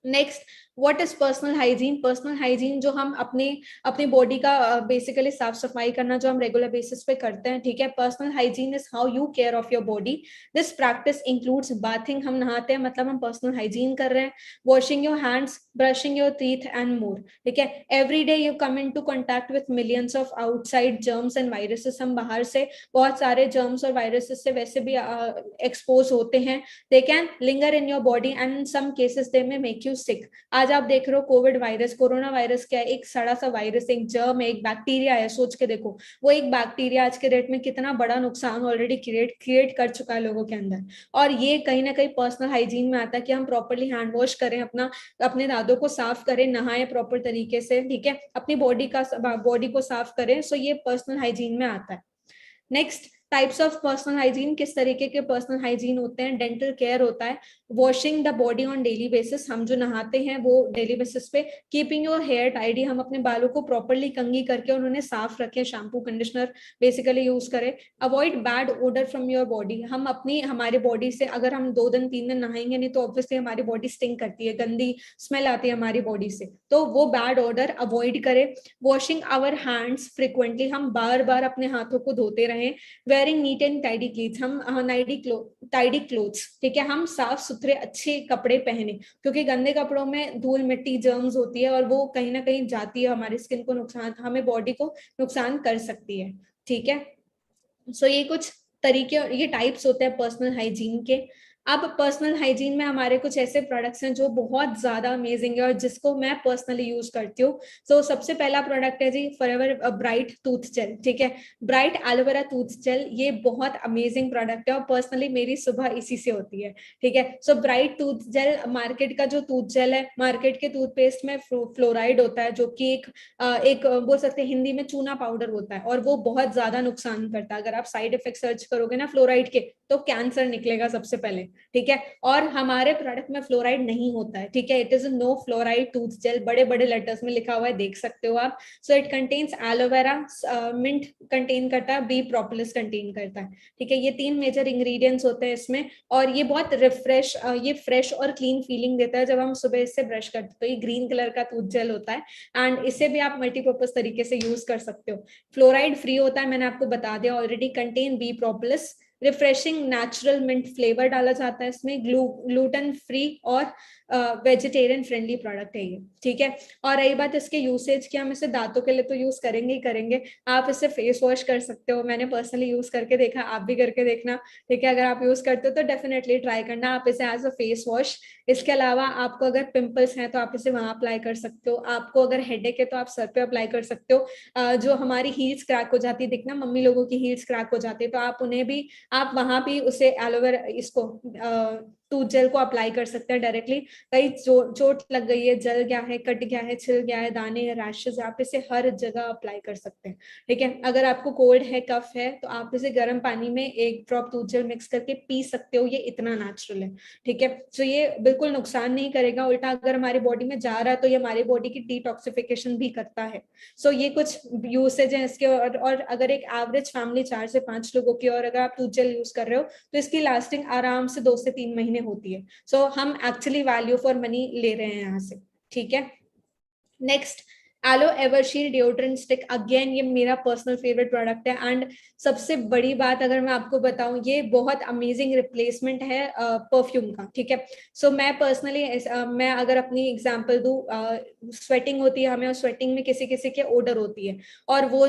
Speaker 1: Next, what is personal hygiene? Personal hygiene जो हम अपने अपनी बॉडी का बेसिकली साफ सफाई करना, जो हम रेगुलर बेसिस पे करते हैं, ठीक है। Personal hygiene is how you care of your body. This practice includes bathing, हम नहाते हैं मतलब हम पर्सनल हाइजीन कर रहे हैं, washing your hands, brushing your teeth and more, ठीक है। Every day you come into contact with millions of outside germs and viruses. हम बाहर से बहुत सारे जर्म्स और वायरसेस से वैसे भी एक्सपोज होते हैं। They can linger in your body and in some cases they may make you sick. आज आप देख रहे हो कोविड वायरस, कोरोना वायरस क्या है? एक सड़ा सा वायरस, एक जर्म है, एक बैक्टीरिया है। सोच के देखो, वो एक बैक्टीरिया आज के डेट में कितना बड़ा नुकसान ऑलरेडी क्रिएट कर चुका है लोगों के अंदर। और ये कहीं ना कहीं पर्सनल हाइजीन में आता है कि हम प्रॉपरली हैंड वॉश करें, अपने दांतों को साफ करें, नहाएं प्रॉपर तरीके से, ठीक है, अपनी बॉडी को साफ करें। सो ये पर्सनल हाइजीन में आता है। Next, types of personal hygiene, किस तरीके के पर्सनल हाइजीन होते हैं? डेंटल केयर होता है, washing the body on daily basis, हम जो नहाते हैं वो डेली बेसिस पे, कीपिंग योर हेयर टाइडी, हम अपने बालों को प्रॉपरली कंघी करके और उन्हें साफ रखें, शैम्पू कंडीशनर बेसिकली यूज करें। Avoid bad odour from your body, हम हमारी बॉडी से अगर हम 2 दिन 3 दिन नहाएंगे नहीं तो ऑब्वियसली हमारी बॉडी स्टिंक करती है, गंदी स्मेल आती है हमारी बॉडी से, तो वो बैड ओडर अवॉइड करें। वॉशिंग आवर हैंड्स फ्रिक्वेंटली, हम बार बार अपने हाथों को धोते रहें। वेयरिंग नीट एंड टाइडी क्लीथ्स, हम टाइडी क्लोथ्स, ठीक है, हम साफ सुथरे अच्छे कपड़े पहने, क्योंकि गंदे कपड़ों में धूल मिट्टी जर्म्स होती है और वो कहीं ना कहीं जाती है हमारी स्किन को नुकसान, हमें बॉडी को नुकसान कर सकती है, ठीक है। सो ये कुछ तरीके और ये टाइप्स होते हैं पर्सनल हाइजीन के। अब पर्सनल हाइजीन में हमारे कुछ ऐसे प्रोडक्ट्स हैं जो बहुत ज्यादा अमेजिंग है और जिसको मैं पर्सनली यूज करती हूँ। सो सबसे पहला प्रोडक्ट है जी फॉरएवर ब्राइट टूथ जेल, ठीक है, ब्राइट एलोवेरा टूथ जेल। ये बहुत अमेजिंग प्रोडक्ट है और पर्सनली मेरी सुबह इसी से होती है, ठीक है। So bright tooth gel, market का जो टूथ जेल है, मार्केट के टूथपेस्ट में फ्लोराइड होता है, जो कि एक बोल सकते हैं हिंदी में चूना पाउडर होता है, और वो बहुत ज्यादा नुकसान करता है। अगर आप साइड इफेक्ट सर्च करोगे ना फ्लोराइड के, तो कैंसर निकलेगा सबसे पहले, ठीक है। और हमारे प्रोडक्ट में फ्लोराइड नहीं होता है, ठीक है, it is no fluoride tooth gel, बड़े बड़े लेटर्स में लिखा हुआ है, देख सकते हो आप। So it contains aloe vera, mint contain करता है, बी प्रोपोलिस कंटेन करता है, ठीक है। ये 3 मेजर इंग्रेडिएंट्स होते हैं इसमें, और ये बहुत ये फ्रेश और क्लीन फीलिंग देता है जब हम सुबह इससे ब्रश करते हैं। तो ये ग्रीन कलर का टूथ जेल होता है एंड इसे भी आप मल्टीपर्पज तरीके से यूज कर सकते हो। फ्लोराइड फ्री होता है, मैंने आपको बता दिया already, contain bee propolis, refreshing natural mint flavour डाला जाता है इसमें, ग्लूटेन फ्री और वेजिटेरियन फ्रेंडली प्रोडक्ट है ये, ठीक है। और रही बात इसके यूसेज की, हम इसे दांतों के लिए तो यूज करेंगे ही करेंगे, आप इसे फेस वॉश कर सकते हो, मैंने पर्सनली यूज करके देखा, आप भी करके देखना, ठीक है। अगर आप यूज करते हो तो डेफिनेटली ट्राई करना आप इसे एज अ फेस वॉश। इसके अलावा आपको अगर पिंपल्स हैं तो आप इसे वहां अप्लाई कर सकते हो, आपको अगर हेडेक है तो आप सर पे अप्लाई कर सकते हो। जो हमारी हील्स क्रैक हो जाती है, दिखना मम्मी लोगों की हील्स क्रैक हो जाती है, तो आप उन्हें भी, आप वहां भी उसे एलोवेरा इसको टूथ जेल को अप्लाई कर सकते हैं डायरेक्टली। कहीं चोट लग गई है, जल गया है, कट गया है, छिल गया है, दाने है, रैशेज, आप इसे हर जगह अप्लाई कर सकते हैं, ठीक है। अगर आपको कोल्ड है, कफ है, तो आप इसे गर्म पानी में 1 ड्रॉप टूथ जेल मिक्स करके पी सकते हो, ये इतना नेचुरल है, ठीक है। तो ये बिल्कुल नुकसान नहीं करेगा, उल्टा अगर हमारी बॉडी में जा रहा है तो ये हमारी बॉडी की डिटॉक्सिफिकेशन भी करता है। सो ये कुछ यूसेज है इसके। और अगर एक एवरेज फैमिली 4 से 5 लोगों की, और अगर आप टूथ जेल यूज कर रहे हो तो इसकी लास्टिंग आराम से 2 से 3 महीने होती है। सो हम एक्चुअली वैल्यू फॉर मनी ले रहे हैं यहाँ से, ठीक है। Next, Aloe Evershield deodorant stick, again ये मेरा पर्सनल फेवरेट प्रोडक्ट है। एंड सबसे बड़ी बात अगर मैं आपको बताऊं, ये बहुत अमेजिंग रिप्लेसमेंट है परफ्यूम का, ठीक है। सो मैं पर्सनली मैं अगर अपनी एग्जांपल दूं, स्वेटिंग होती है हमें, और स्वेटिंग में किसी किसी के ओडर होती है, और वो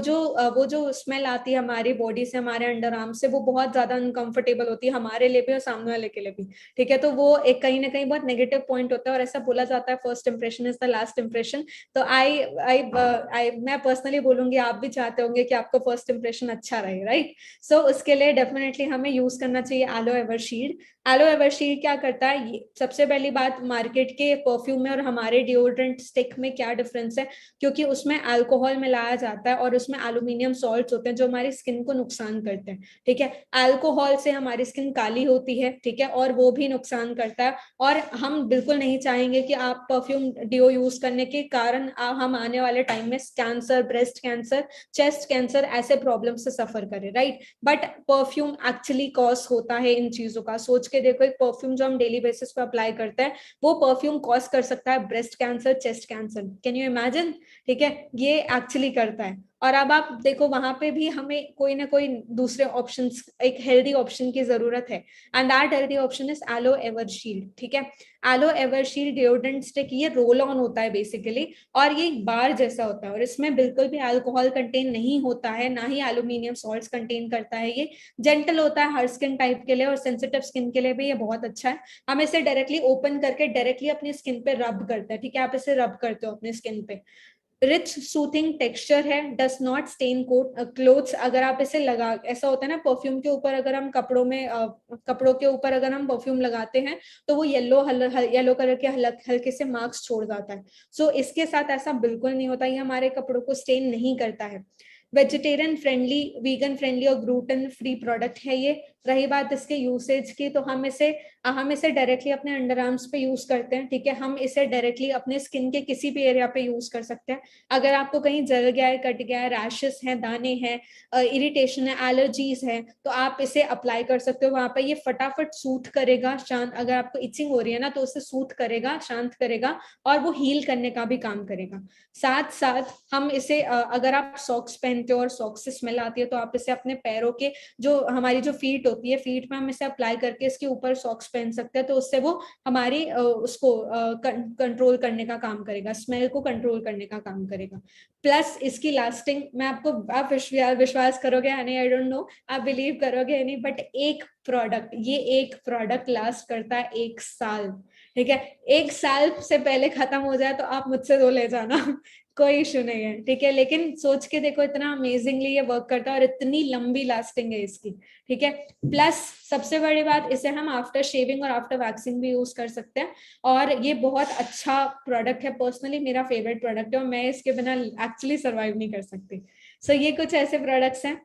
Speaker 1: जो स्मेल आती है हमारी बॉडी से, हमारे अंडर आर्म से, वो बहुत ज्यादा अनकंफर्टेबल होती है हमारे लिए भी और सामने वाले के लिए भी, ठीक है। तो वो एक कहीं ना कहीं बहुत नेगेटिव पॉइंट होता है, और ऐसा बोला जाता है first impression is the last impression. तो आई मैं पर्सनली बोलूंगी, आप भी चाहते होंगे कि आपका फर्स्ट इंप्रेशन अच्छा रहे, राइट। सो उसके लिए डेफिनेटली हमें यूज करना चाहिए एलो एवरशील्ड। एलो एवरशील्ड क्या करता है, सबसे पहली बात, मार्केट के परफ्यूम में और हमारे डिओड्रेंट स्टिक में क्या डिफरेंस है, क्योंकि उसमें अल्कोहल मिलाया जाता है और उसमें एल्यूमिनियम सॉल्ट्स होते हैं जो हमारी स्किन को नुकसान करते हैं, ठीक है। अल्कोहल से हमारी स्किन काली होती है, ठीक है, और वो भी नुकसान करता है। और हम बिल्कुल नहीं चाहेंगे कि आप परफ्यूम डिओ यूज करने के कारण हम आने वाले टाइम में cancer, breast cancer, chest cancer ऐसे प्रॉब्लम से सफर करें, right. But perfume actually cause होता है इन चीजों का। सोच के देखो, एक परफ्यूम जो हम डेली बेसिस पे अप्लाई करते हैं, वो परफ्यूम कॉज कर सकता है breast cancer, chest cancer. Can you imagine, ठीक है, ये एक्चुअली करता है। और अब आप देखो, वहां पे भी हमें कोई ना कोई दूसरे ऑप्शंस, एक हेल्दी ऑप्शन की जरूरत है, and that healthy option is Aloe Evershield, ठीक है। एलो एवरशील्ड डिओड्रेंट स्टिक, ये रोल ऑन होता है बेसिकली, और ये एक बार जैसा होता है, और इसमें बिल्कुल भी अल्कोहल कंटेन नहीं होता है, ना ही एल्यूमिनियम सॉल्ट्स कंटेन करता है। ये जेंटल होता है हर स्किन टाइप के लिए, और सेंसिटिव स्किन के लिए भी ये बहुत अच्छा है। हम इसे डायरेक्टली ओपन करके डायरेक्टली अपनी स्किन पे रब करते हैं, ठीक है, आप इसे रब करते हो अपनी स्किन पे। रिच सूथिंग टेक्सचर है, does not stain coat clothes. अगर आप इसे लगा, ऐसा होता है ना परफ्यूम के ऊपर, अगर हम कपड़ों में कपड़ों के ऊपर अगर हम परफ्यूम लगाते हैं तो वो येलो कलर के हल्के से मार्क्स छोड़ जाता है। सो इसके साथ ऐसा बिल्कुल नहीं होता, ये हमारे कपड़ों को स्टेन नहीं करता है। वेजिटेरियन फ्रेंडली, वीगन फ्रेंडली और ग्लूटेन फ्री प्रोडक्ट है ये। रही बात इसके यूसेज की, तो हम इसे डायरेक्टली अपने अंडर आर्म्स पे यूज करते हैं, ठीक है। हम इसे डायरेक्टली अपने स्किन के किसी भी एरिया पे यूज कर सकते हैं। अगर आपको कहीं जल गया है, कट गया है, रैशेस हैं, दाने हैं, इरिटेशन है, एलर्जीज है, तो आप इसे अप्लाई कर सकते हो वहां पे। ये फटाफट सूट करेगा, शांत, अगर आपको इचिंग हो रही है ना तो उसे सूट करेगा, शांत करेगा, और वो हील करने का भी काम करेगा। साथ साथ हम इसे अगर आप सॉक्स पहनते हो और सॉक्स से स्मेल आती है, तो आप इसे अपने पैरों के, जो हमारी जो फीट होती है, फीट में हम इसे अप्लाई करके इसके ऊपर सॉक्स पहन सकते हैं, तो उससे वो हमारी उसको कंट्रोल करने का काम करेगा, स्मेल को कंट्रोल करने का काम करेगा। प्लस इसकी लास्टिंग, मैं आपको, आप विश्वास करोगे या नहीं, आई डोंट नो, आप बिलीव करोगे नहीं, बट एक प्रोडक्ट लास्ट करता है 1 साल, ठीक है। 1 साल से पहले खत्म हो जाए तो आप मुझसे दो ले जाना कोई इशू नहीं है, ठीक है। लेकिन सोच के देखो, इतना अमेजिंगली ये वर्क करता है और इतनी लंबी लास्टिंग है इसकी, ठीक है। प्लस सबसे बड़ी बात, इसे हम आफ्टर शेविंग और आफ्टर वैक्सिंग भी यूज कर सकते हैं, और ये बहुत अच्छा प्रोडक्ट है, पर्सनली मेरा फेवरेट प्रोडक्ट है, और मैं इसके बिना एक्चुअली सर्वाइव नहीं कर सकती। सो ये कुछ ऐसे प्रोडक्ट्स हैं।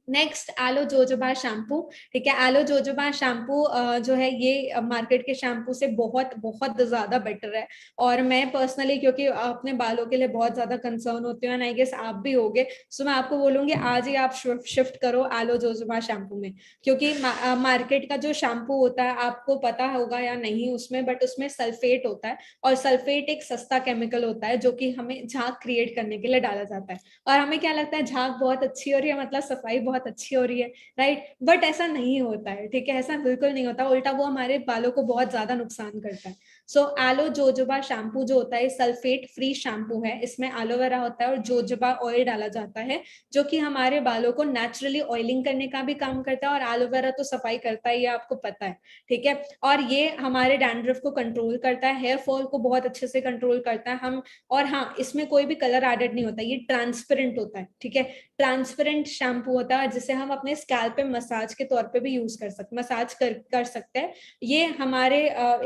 Speaker 1: नेक्स्ट, एलो जोजोबा शैम्पू, ठीक है। एलो जोजोबा शैम्पू जो है, ये मार्केट के शैम्पू से बहुत बहुत ज्यादा बेटर है, और मैं पर्सनली, क्योंकि अपने बालों के लिए बहुत ज्यादा कंसर्न होती हूँ, एंड आई गेस आप भी होगे, सो मैं आपको बोलूंगी आज ही आप शिफ्ट करो एलो जोजोबा शैम्पू में। क्योंकि मार्केट का जो शैम्पू होता है, आपको पता होगा या नहीं उसमें, बट उसमें सल्फेट होता है, और सल्फेट एक सस्ता केमिकल होता है जो कि हमें झाग क्रिएट करने के लिए डाला जाता है, और हमें क्या लगता है झाग बहुत अच्छी हो रही है, मतलब सफाई बहुत अच्छी हो रही है, राइट। बट ऐसा नहीं होता है, ठीक है, ऐसा बिल्कुल नहीं होता, उल्टा वो हमारे बालों को बहुत ज्यादा नुकसान करता है। सो एलो जोजोबा शैम्पू जो होता है, सल्फेट फ्री शैम्पू है, इसमें एलोवेरा होता है और जोजोबा ऑयल डाला जाता है, जो कि हमारे बालों को नेचुरली ऑयलिंग करने का भी काम करता है, और एलोवेरा तो सफाई करता है, ये आपको पता है, ठीक है। और ये हमारे डैंड्रफ को कंट्रोल करता है, हेयर फॉल को बहुत अच्छे से कंट्रोल करता है हम। और हाँ, इसमें कोई भी कलर एडेड नहीं होता, ये ट्रांसपेरेंट होता है, ठीक है। ट्रांसपेरेंट शैम्पू होता है जिसे हम अपने स्कैल्प पे मसाज के तौर पे भी यूज कर सकते, मसाज कर सकते हैं। ये हमारे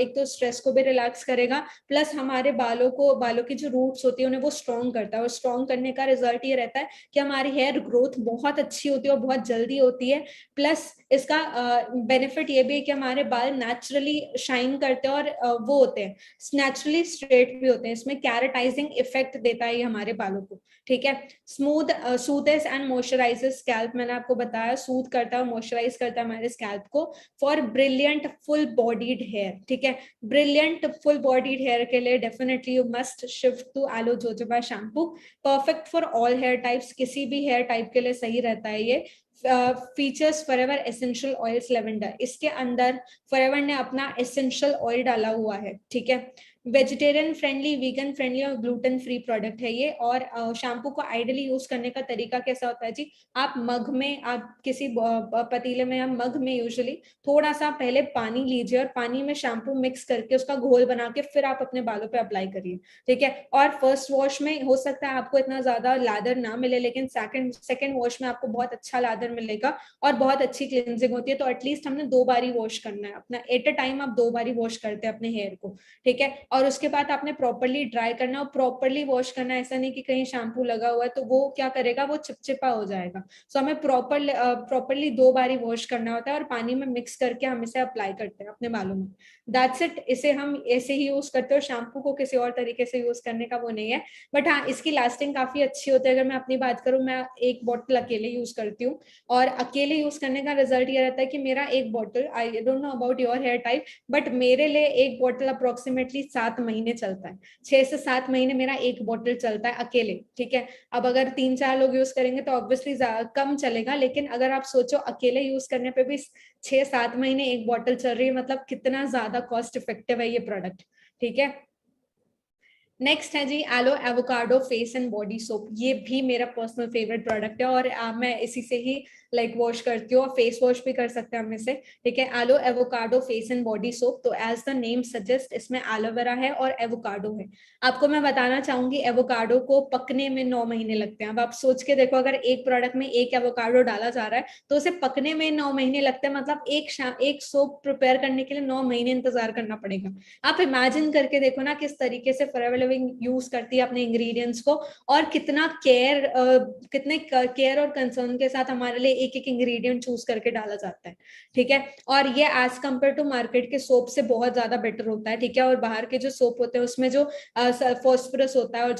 Speaker 1: एक तो स्ट्रेस को भी रिलैक्स करेगा, प्लस हमारे बालों की जो रूट्स होती है उन्हें वो स्ट्रॉन्ग करता है, और स्ट्रॉन्ग करने का रिजल्ट ये रहता है कि हमारी हेयर ग्रोथ बहुत अच्छी होती है और बहुत जल्दी होती है। प्लस इसका बेनिफिट ये भी है कि हमारे बाल नेचुरली शाइन करते हैं, और वो होते हैं नेचुरली स्ट्रेट भी होते हैं, इसमें कैरेटाइजिंग इफेक्ट देता है ये हमारे बालों को, ठीक है। स्मूथ सूथेस एंड मॉइस्चराइजेस स्कैल्प, मैंने आपको बताया, सूथ करता है, मॉइस्चराइज करता है हमारे स्कैल्प को, for brilliant full bodied hair, ठीक है। Brilliant perfect full bodied hair के लिए definitely you must shift to aloe jojoba shampoo. Perfect for all hair types, किसी भी हेयर टाइप के लिए सही रहता है ये। Features forever essential oils lavender, इसके अंदर फॉरएवर ने अपना एसेंशियल ऑयल डाला हुआ है, ठीक है। वेजिटेरियन फ्रेंडली, वीगन फ्रेंडली और ग्लूटेन फ्री प्रोडक्ट है ये। और शैम्पू को आइडियली यूज करने का तरीका कैसा होता है जी, आप मग में, आप किसी पतीले में या मग में यूजुअली थोड़ा सा पहले पानी लीजिए और पानी में शैम्पू मिक्स करके उसका घोल बना के फिर आप अपने बालों पे अप्लाई करिए, ठीक है। और फर्स्ट वॉश में हो सकता है आपको इतना ज्यादा लादर ना मिले, लेकिन सेकंड वॉश में आपको बहुत अच्छा लादर मिलेगा और बहुत अच्छी क्लिनजिंग होती है। तो एटलीस्ट हमने 2 बारी वॉश करना है अपना, एट अ टाइम आप 2 बारी वॉश करते हैं अपने हेयर को, ठीक है। और उसके बाद आपने प्रॉपरली ड्राई करना और प्रॉपरली वॉश करना, ऐसा नहीं कि कहीं शैम्पू लगा हुआ है तो वो क्या करेगा, वो चिपचिपा हो जाएगा। सो हमें प्रॉपरली 2 बारी वॉश करना होता है और पानी में मिक्स करके हम इसे अप्लाई करते हैं अपने बालों में। दैट्स इट, इसे हम ऐसे ही यूज करते हो, शैम्पू को किसी और तरीके से यूज करने का वो नहीं है। बट हाँ, इसकी लास्टिंग काफी अच्छी होती है। अगर मैं अपनी बात करूँ, मैं एक बॉटल अकेले यूज करती हूँ और अकेले यूज करने का रिजल्ट ये रहता है कि मेरा एक bottle, I don't know about your hair type, but मेरे लिए एक बॉटल अप्रोक्सीमेटली 7 महीने चलता है। 6 से 7 महीने मेरा एक बॉटल चलता है अकेले, ठीक है। अब अगर 3-4 लोग यूज करेंगे तो ऑब्वियसली कम चलेगा, लेकिन अगर आप सोचो अकेले यूज करने पे भी 6-7 महीने एक बॉटल चल रही है, मतलब कितना ज्यादा कॉस्ट इफेक्टिव है ये प्रोडक्ट, ठीक है। नेक्स्ट है जी aloe avocado face and body soap. ये भी मेरा पर्सनल फेवरेट प्रोडक्ट है और मैं इसी से ही वॉश करती हूँ और फेस वॉश भी कर सकते हैं हम इसे, ठीक है। Aloe avocado face and body soap, तो एज द नेम सजेस्ट इसमें एलोवेरा है और एवोकाडो है। आपको मैं बताना चाहूंगी एवोकाडो को पकने में 9 महीने लगते हैं। अब आप सोच के देखो, अगर एक प्रोडक्ट में एक एवोकाडो डाला जा रहा है तो उसे पकने में 9 महीने लगते हैं, मतलब एक सोप प्रिपेयर करने के लिए 9 महीने इंतजार करना पड़ेगा। आप इमेजिन करके देखो ना किस तरीके से फॉरएवर लिविंग यूज करती है अपने इंग्रेडिएंट्स को, और कितने केयर और कंसर्न के साथ हमारे लिए एक एक इंग्रेडिएंट चूज करके डाला जाता है, ठीक है। और ये एज कम्पेयर टू मार्केट के सोप से बहुत ज्यादा बेटर होता है, ठीक है। और बाहर के जो सोप होते हैं उसमें जो फॉस्फोरस होता है और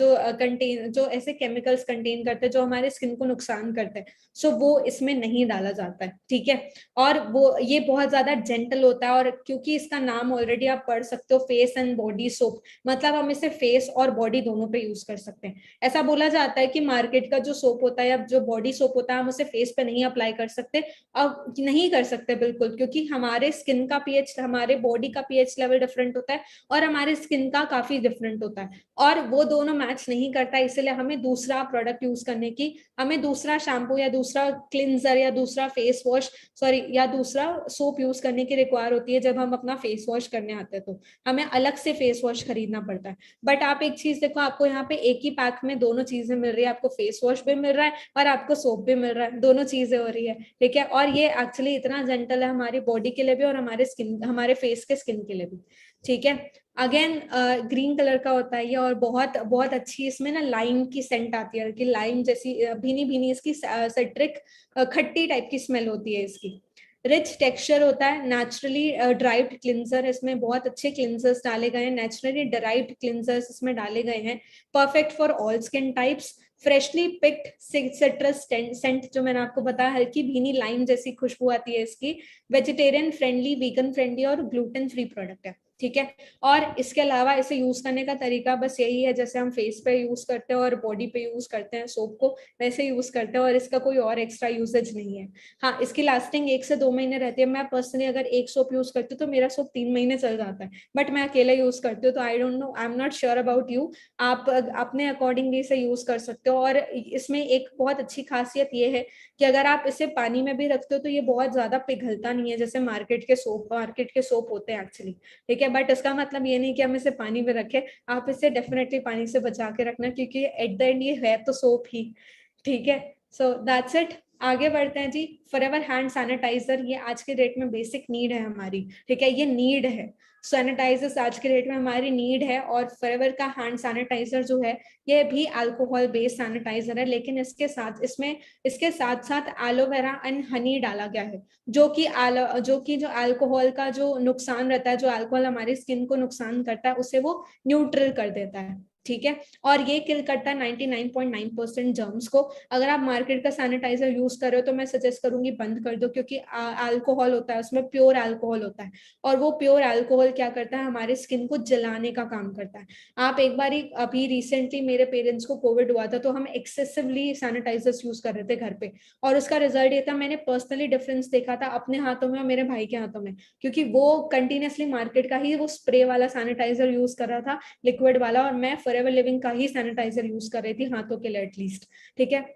Speaker 1: जो ऐसे केमिकल्स कंटेन करते हैं जो हमारे स्किन को नुकसान करते हैं, सो वो इसमें नहीं डाला जाता है, ठीक है। और वो ये बहुत ज्यादा जेंटल होता है, और क्योंकि इसका नाम ऑलरेडी आप पढ़ सकते हो, फेस एंड बॉडी सोप, मतलब हम इसे फेस और बॉडी दोनों पे यूज कर सकते हैं। ऐसा बोला जाता है कि मार्केट का जो सोप होता है या जो बॉडी सोप होता है हम उसे फेस पे नहीं अप्लाई कर सकते। अब नहीं कर सकते बिल्कुल, क्योंकि हमारे स्किन का पीएच, हमारे बॉडी का पीएच लेवल डिफरेंट होता है और हमारे स्किन का काफी डिफरेंट होता है, और वो दोनों मैच नहीं करता। इसलिए हमें दूसरा प्रोडक्ट यूज करने की, हमें दूसरा शैम्पू या दूसरा क्लिंजर या दूसरा फेस वॉश, सॉरी, या दूसरा सोप यूज करने की रिक्वायर होती है। जब हम अपना फेस वॉश करने आते हैं तो हमें अलग से फेस वॉश खरीदना पड़ता है। बट आप एक चीज देखो, आपको यहाँ पे एक ही पैक में दोनों चीजें मिल रही है, आपको फेस वॉश भी मिल रहा है और आपको सोप भी मिल रहा है, दोनों चीजें हो रही है, ठीक है। और ये एक्चुअली इतना जेंटल है हमारी बॉडी के लिए भी और हमारे फेस के स्किन के लिए भी, ठीक है। अगेन ग्रीन कलर का होता है ये, और बहुत बहुत अच्छी इसमें ना लाइम की सेंट आती है, कि लाइम जैसी भीनी भीनी इसकी सिट्रिक खट्टी टाइप की स्मेल होती है इसकी। रिच टेक्सचर होता है, नेचुरली ड्राइव्ड क्लिंजर, इसमें बहुत अच्छे क्लिंजर्स डाले गए हैं, नेचुरली ड्राइव्ड क्लिंजर्स इसमें डाले गए हैं, perfect for all skin types. Freshly picked citrus scent, जो मैंने आपको बताया, हल्की भीनी लाइम जैसी खुशबू आती है इसकी। वेजिटेरियन फ्रेंडली, वीगन फ्रेंडली और ग्लूटेन फ्री प्रोडक्ट है, ठीक है। और इसके अलावा इसे यूज करने का तरीका बस यही है, जैसे हम फेस पे यूज करते हैं और बॉडी पे यूज करते हैं सोप को, वैसे यूज करते हैं, और इसका कोई और एक्स्ट्रा यूजेज नहीं है। हाँ, इसकी लास्टिंग 1 से 2 महीने रहती है। मैं पर्सनली अगर एक सोप यूज करती हूँ तो मेरा सोप 3 महीने चल जाता है, बट मैं अकेले यूज करती हूँ, तो आई don't no, I am not sure about you. आप अपने अकॉर्डिंगली इसे यूज कर सकते हो। और इसमें एक बहुत अच्छी खासियत ये है कि अगर आप इसे पानी में भी रखते हो तो ये बहुत ज्यादा पिघलता नहीं है, जैसे मार्केट के सोप होते हैं एक्चुअली, ठीक है। बट इसका मतलब ये नहीं कि हम इसे पानी में रखें, आप इसे डेफिनेटली पानी से बचा के रखना, क्योंकि एट द एंड ये है तो सोप ही, ठीक है। सो दैट्स इट। आगे बढ़ते हैं जी। फॉरएवर हैंड सैनिटाइजर, ये आज के डेट में बेसिक नीड है हमारी, ठीक है, ये नीड है। सैनिटाइजर्स आज के डेट में हमारी नीड है, और फॉरएवर का हैंड सैनिटाइजर जो है ये भी अल्कोहल बेस्ड सैनिटाइजर है, लेकिन इसके साथ साथ एलोवेरा एंड हनी डाला गया है, जो अल्कोहल का जो नुकसान रहता है, जो अल्कोहल हमारी स्किन को नुकसान करता है, उसे वो न्यूट्रल कर देता है, ठीक है। और ये किल करता है 99.9% जर्म्स को। अगर आप मार्केट का सैनिटाइजर यूज कर रहे हो तो मैं सजेस्ट करूंगी बंद कर दो, क्योंकि अल्कोहल होता है उसमें, प्योर अल्कोहल होता है, और वो प्योर अल्कोहल क्या करता है, हमारे स्किन को जलाने का काम करता है। आप एक बार, अभी रिसेंटली मेरे पेरेंट्स को कोविड हुआ था, तो हम एक्सेसिवली सैनिटाइजर्स यूज कर रहे थे घर पे, और उसका रिजल्ट ये था, मैंने पर्सनली डिफरेंस देखा था अपने हाथों में और मेरे भाई के हाथों में, क्योंकि वो कंटिन्यूसली मार्केट का ही वो स्प्रे वाला सैनिटाइजर यूज कर रहा था, लिक्विड वाला, और मैं फॉरएवर लिविंग का ही सैनिटाइजर यूज कर रही थी हाथों के लिए एटलीस्ट। ठीक है।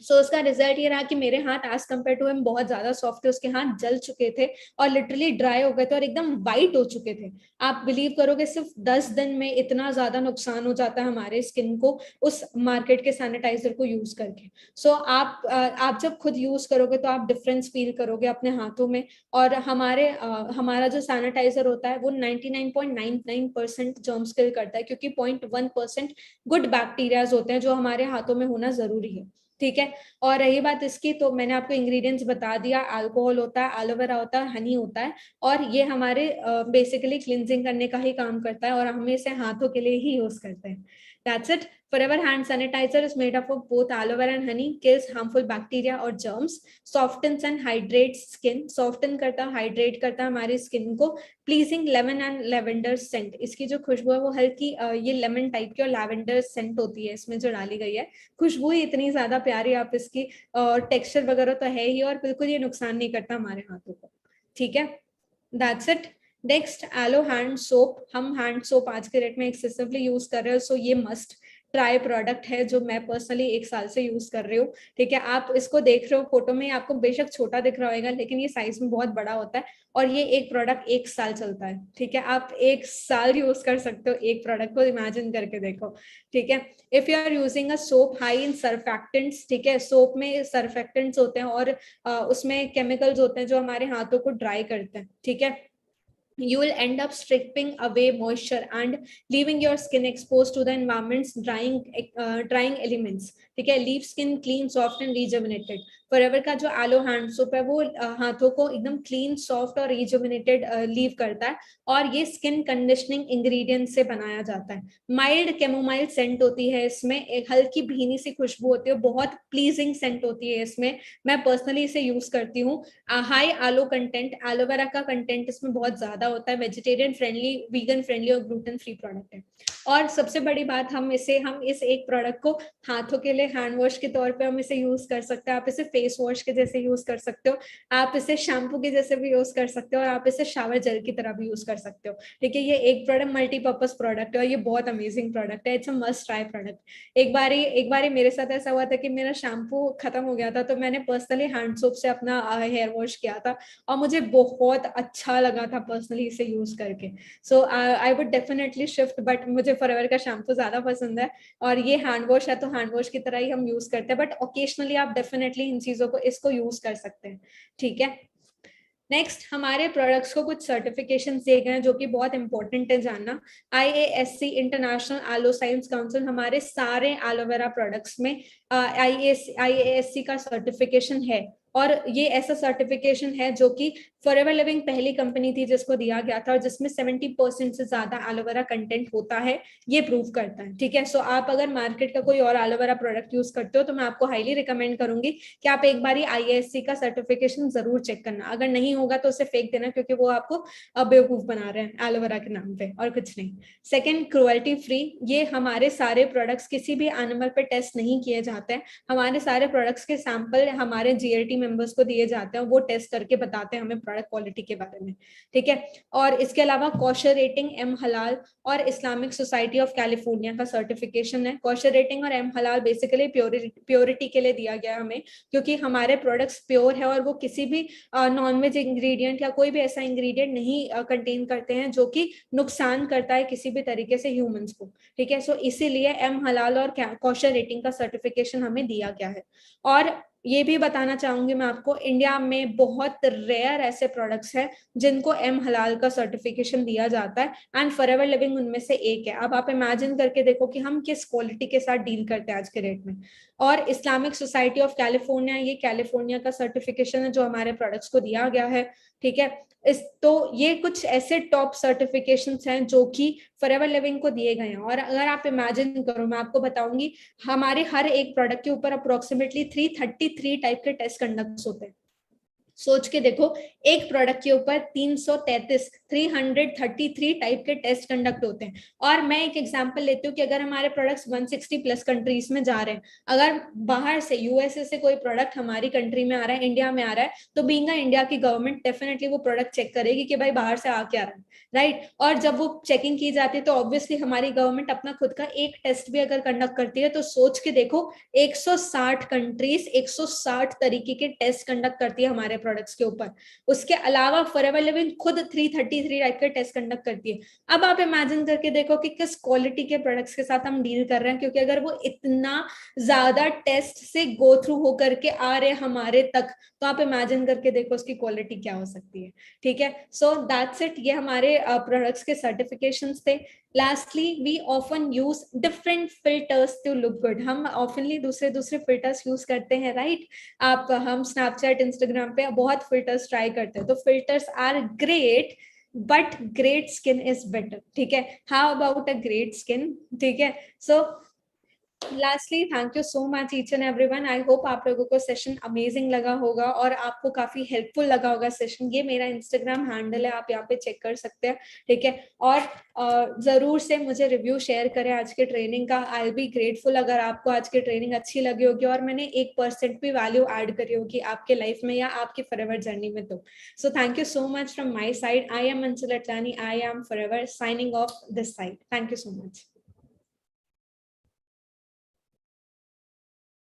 Speaker 1: सो उसका रिजल्ट ये रहा कि मेरे हाथ एज कम्पेयर टू हिम बहुत ज्यादा सॉफ्ट थे, उसके हाथ जल चुके थे और लिटरली ड्राई हो गए थे और एकदम वाइट हो चुके थे। आप बिलीव करोगे, सिर्फ 10 दिन में इतना ज्यादा नुकसान हो जाता है हमारे स्किन को उस मार्केट के सैनिटाइजर को यूज करके। सो आप जब खुद यूज करोगे तो आप डिफरेंस फील करोगे अपने हाथों में। और हमारा जो सैनिटाइजर होता है वो 99.99% जर्म्स किल करता है, क्योंकि 0.1% गुड बैक्टीरियाज होते हैं जो हमारे हाथों में होना जरूरी है। ठीक है। और रही बात इसकी, तो मैंने आपको इंग्रेडिएंट्स बता दिया, अल्कोहल होता है, एलोवेरा होता है, हनी होता है, और ये हमारे बेसिकली क्लिनजिंग करने का ही काम करता है, और हम इसे हाथों के लिए ही यूज करते हैं। That's it. Forever hand sanitizer is made up of both aloe vera and honey, kills harmful bacteria और germs, softens and hydrates skin, soften करता है, hydrate करता है हमारी स्किन को, pleasing lemon and lavender scent, इसकी जो खुशबू है वो हल्की ये लेमन टाइप की और लैवेंडर सेंट होती है इसमें जो डाली गई है। खुशबू ही इतनी ज्यादा प्यारी आप इसकी, और टेक्सचर वगैरह तो है ही, और बिल्कुल ये नुकसान नहीं करता हमारे हाथों को। ठीक है। That's it. Next, aloe hand soap. हम हैंड सोप आज के डेट में एक्सेसिवली यूज कर रहे हो, सो ये मस्ट ट्राई प्रोडक्ट है जो मैं पर्सनली 1 साल से यूज कर रही हूँ। ठीक है। आप इसको देख रहे हो फोटो में, आपको बेशक छोटा दिख रहा होगा, लेकिन ये साइज में बहुत बड़ा होता है, और ये एक प्रोडक्ट 1 साल चलता है। ठीक है। आप 1 साल यूज कर सकते हो एक प्रोडक्ट को, इमेजिन करके देखो। ठीक है। If you are using a soap high in surfactants, ठीक है, सोप में सर्फेक्टेंट्स होते हैं और उसमें केमिकल्स होते हैं जो हमारे हाथों को ड्राई करते हैं। ठीक है। You will end up stripping away moisture and leaving your skin exposed to the environment's drying elements. ठीक है। Leave skin clean, soft and rejuvenated. Forever का जो एलो हैंड सोप है वो हाथों को एकदम क्लीन, सॉफ्ट और रिजुविनेटेड लीव करता है, और ये स्किन कंडीशनिंग इंग्रेडिएंट से बनाया जाता है। माइल्ड कैमोमाइल सेंट होती है इसमें, एक हल्की भीनी सी खुशबू होती है, बहुत प्लीजिंग सेंट होती है इसमें। मैं पर्सनली इसे यूज करती हूँ। हाई आलो कंटेंट, एलोवेरा का कंटेंट इसमें बहुत ज्यादा होता है, वेजिटेरियन फ्रेंडली, वीगन फ्रेंडली और ग्लूटेन फ्री प्रोडक्ट है। और सबसे बड़ी बात, हम इस एक प्रोडक्ट को हाथों के लिए हैंड वॉश के तौर पे हम इसे यूज कर सकते हैं, आप इसे फेस वॉश के जैसे यूज कर सकते हो, आप इसे शैम्पू के जैसे भी यूज कर सकते हो, और आप इसे शावर जेल की तरह भी यूज कर सकते हो। ठीक है। ये एक प्रोडक्ट मल्टीपर्पज प्रोडक्ट है, और ये बहुत अमेजिंग प्रोडक्ट है, it's a must try product. एक बार मेरे साथ ऐसा हुआ था कि मेरा शैम्पू खत्म हो गया था, तो मैंने पर्सनली हैंड सोप से अपना हेयर वॉश किया था, और मुझे बहुत अच्छा लगा था पर्सनली इसे यूज करके। So I would definitely shift, but मुझे फॉरएवर का शैम्पू ज्यादा पसंद है, और ये हैंड वॉश है तो हैंड वॉश की तरह ही हम यूज करते हैं, बट ओकेजनली आप डेफिनेटली इन चीजों को इसको यूज कर सकते हैं। ठीक है। नेक्स्ट, हमारे प्रोडक्ट्स को कुछ सर्टिफिकेशन दिए गए हैं जो कि बहुत इंपॉर्टेंट है जानना। IASC, International Aloe Science Council, हमारे सारे एलोवेरा प्रोडक्ट्स में IASC का सर्टिफिकेशन है, और ये ऐसा सर्टिफिकेशन है जो कि फॉरएवर लिविंग पहली कंपनी थी जिसको दिया गया था, और जिसमें 70% से ज्यादा एलोवेरा कंटेंट होता है, ये प्रूव करता है। ठीक है। सो आप अगर मार्केट का कोई और एलोवेरा प्रोडक्ट यूज करते हो तो मैं आपको हाईली रिकमेंड करूंगी कि आप एक बार IASC का सर्टिफिकेशन जरूर चेक करना, अगर नहीं होगा तो उसे फेंक देना, क्योंकि वो आपको बेवकूफ बना रहे हैं एलोवेरा के नाम पे, और कुछ नहीं। Second, cruelty free. ये हमारे सारे प्रोडक्ट्स किसी भी एनिमल पे टेस्ट नहीं किए जाते हैं, हमारे सारे प्रोडक्ट्स के सैंपल हमारे GLT मेंबर्स को दिए जाते हैं, वो टेस्ट करके बताते हैं हमें प्रोडक्ट क्वालिटी के बारे में। ठीक है। और इसके अलावा कॉशर रेटिंग, एम हलाल और इस्लामिक सोसाइटी ऑफ कैलिफोर्निया का सर्टिफिकेशन है। कॉशर रेटिंग और एम हलाल बेसिकली प्योरिटी के लिए दिया गया हमें, क्योंकि हमारे प्रोडक्ट्स प्योर है और वो किसी भी नॉनवेज इंग्रेडिएंट या कोई भी ऐसा इंग्रेडिएंट नहीं कंटेन करते हैं जो कि नुकसान करता है किसी भी तरीके से ह्यूमंस को। ठीक है। सो इसीलिए एम हलाल और कॉशर रेटिंग का सर्टिफिकेशन हमें दिया गया है। और ये भी बताना चाहूंगी मैं आपको, इंडिया में बहुत रेयर ऐसे प्रोडक्ट्स हैं जिनको एम हलाल का सर्टिफिकेशन दिया जाता है, एंड फॉरएवर लिविंग उनमें से एक है। अब आप इमेजिन करके देखो कि हम किस क्वालिटी के साथ डील करते हैं आज के रेट में। और इस्लामिक सोसाइटी ऑफ कैलिफोर्निया, ये कैलिफोर्निया का सर्टिफिकेशन है जो हमारे प्रोडक्ट्स को दिया गया है, ठीक है। तो ये कुछ ऐसे टॉप सर्टिफिकेशंस हैं जो कि फॉरएवर लिविंग को दिए गए हैं। और अगर आप इमेजिन करो, मैं आपको बताऊंगी, हमारे हर एक प्रोडक्ट के ऊपर अप्रोक्सीमेटली 333 टाइप के टेस्ट कंडक्ट होते हैं। सोच के देखो, एक प्रोडक्ट के ऊपर 333 टाइप के टेस्ट कंडक्ट होते हैं। और मैं एक एग्जांपल लेती हूँ कि अगर हमारे प्रोडक्ट्स 160 प्लस कंट्रीज में जा रहे हैं, अगर बाहर से यूएसए से कोई प्रोडक्ट हमारी कंट्री में आ रहा है, इंडिया में आ रहा है, तो बीइंग इंडिया की गवर्नमेंट डेफिनेटली वो प्रोडक्ट चेक करेगी कि भाई बाहर से आ क्या रहा है, राइट। और जब वो चेकिंग की जाती है तो ऑब्वियसली हमारी गवर्नमेंट अपना खुद का एक टेस्ट भी अगर कंडक्ट करती है, तो सोच के देखो 160 कंट्रीज 160 तरीके के टेस्ट कंडक्ट करती है हमारे प्रोडक्ट्स के ऊपर। उसके अलावा फॉरएवर लिविंग खुद 333 टाइप के टेस्ट कंडक्ट करती है। अब आप इमेजिन करके देखो कि किस क्वालिटी के प्रोडक्ट्स के साथ हम डील कर रहे हैं, क्योंकि अगर वो इतना ज्यादा टेस्ट से गो थ्रू होकर के आ रहे हमारे तक, तो आप इमेजिन करके देखो उसकी क्वालिटी क्या हो सकती है, ठीक है। सो दैट्स इट, ये हमारे प्रोडक्ट्स के सर्टिफिकेशंस थे। Lastly, we often use different filters to look good. हम ऑफनली दूसरे फिल्टर्स यूज करते हैं, राइट। हम स्नैपचैट, इंस्टाग्राम पे बहुत फिल्टर्स ट्राई करते हैं, तो filters are great, but great skin is better, ठीक है। How about a great skin, ठीक है। So lastly, thank you so much each and everyone. I hope आप लोगों को सेशन अमेजिंग लगा होगा और आपको काफी हेल्पफुल लगा होगा सेशन। ये मेरा इंस्टाग्राम हैंडल है, आप यहाँ पे चेक कर सकते हैं, ठीक है। और जरूर से मुझे रिव्यू शेयर करें आज के ट्रेनिंग का। आई विल बी ग्रेटफुल अगर आपको आज की ट्रेनिंग अच्छी लगी होगी और मैंने 1% भी वैल्यू ऐड करी होगी आपके लाइफ में या आपकी फॉरएवर जर्नी में। तो so thank you so much from my side. I am Anshul Atlani, I am forever signing off this side. Thank you so much.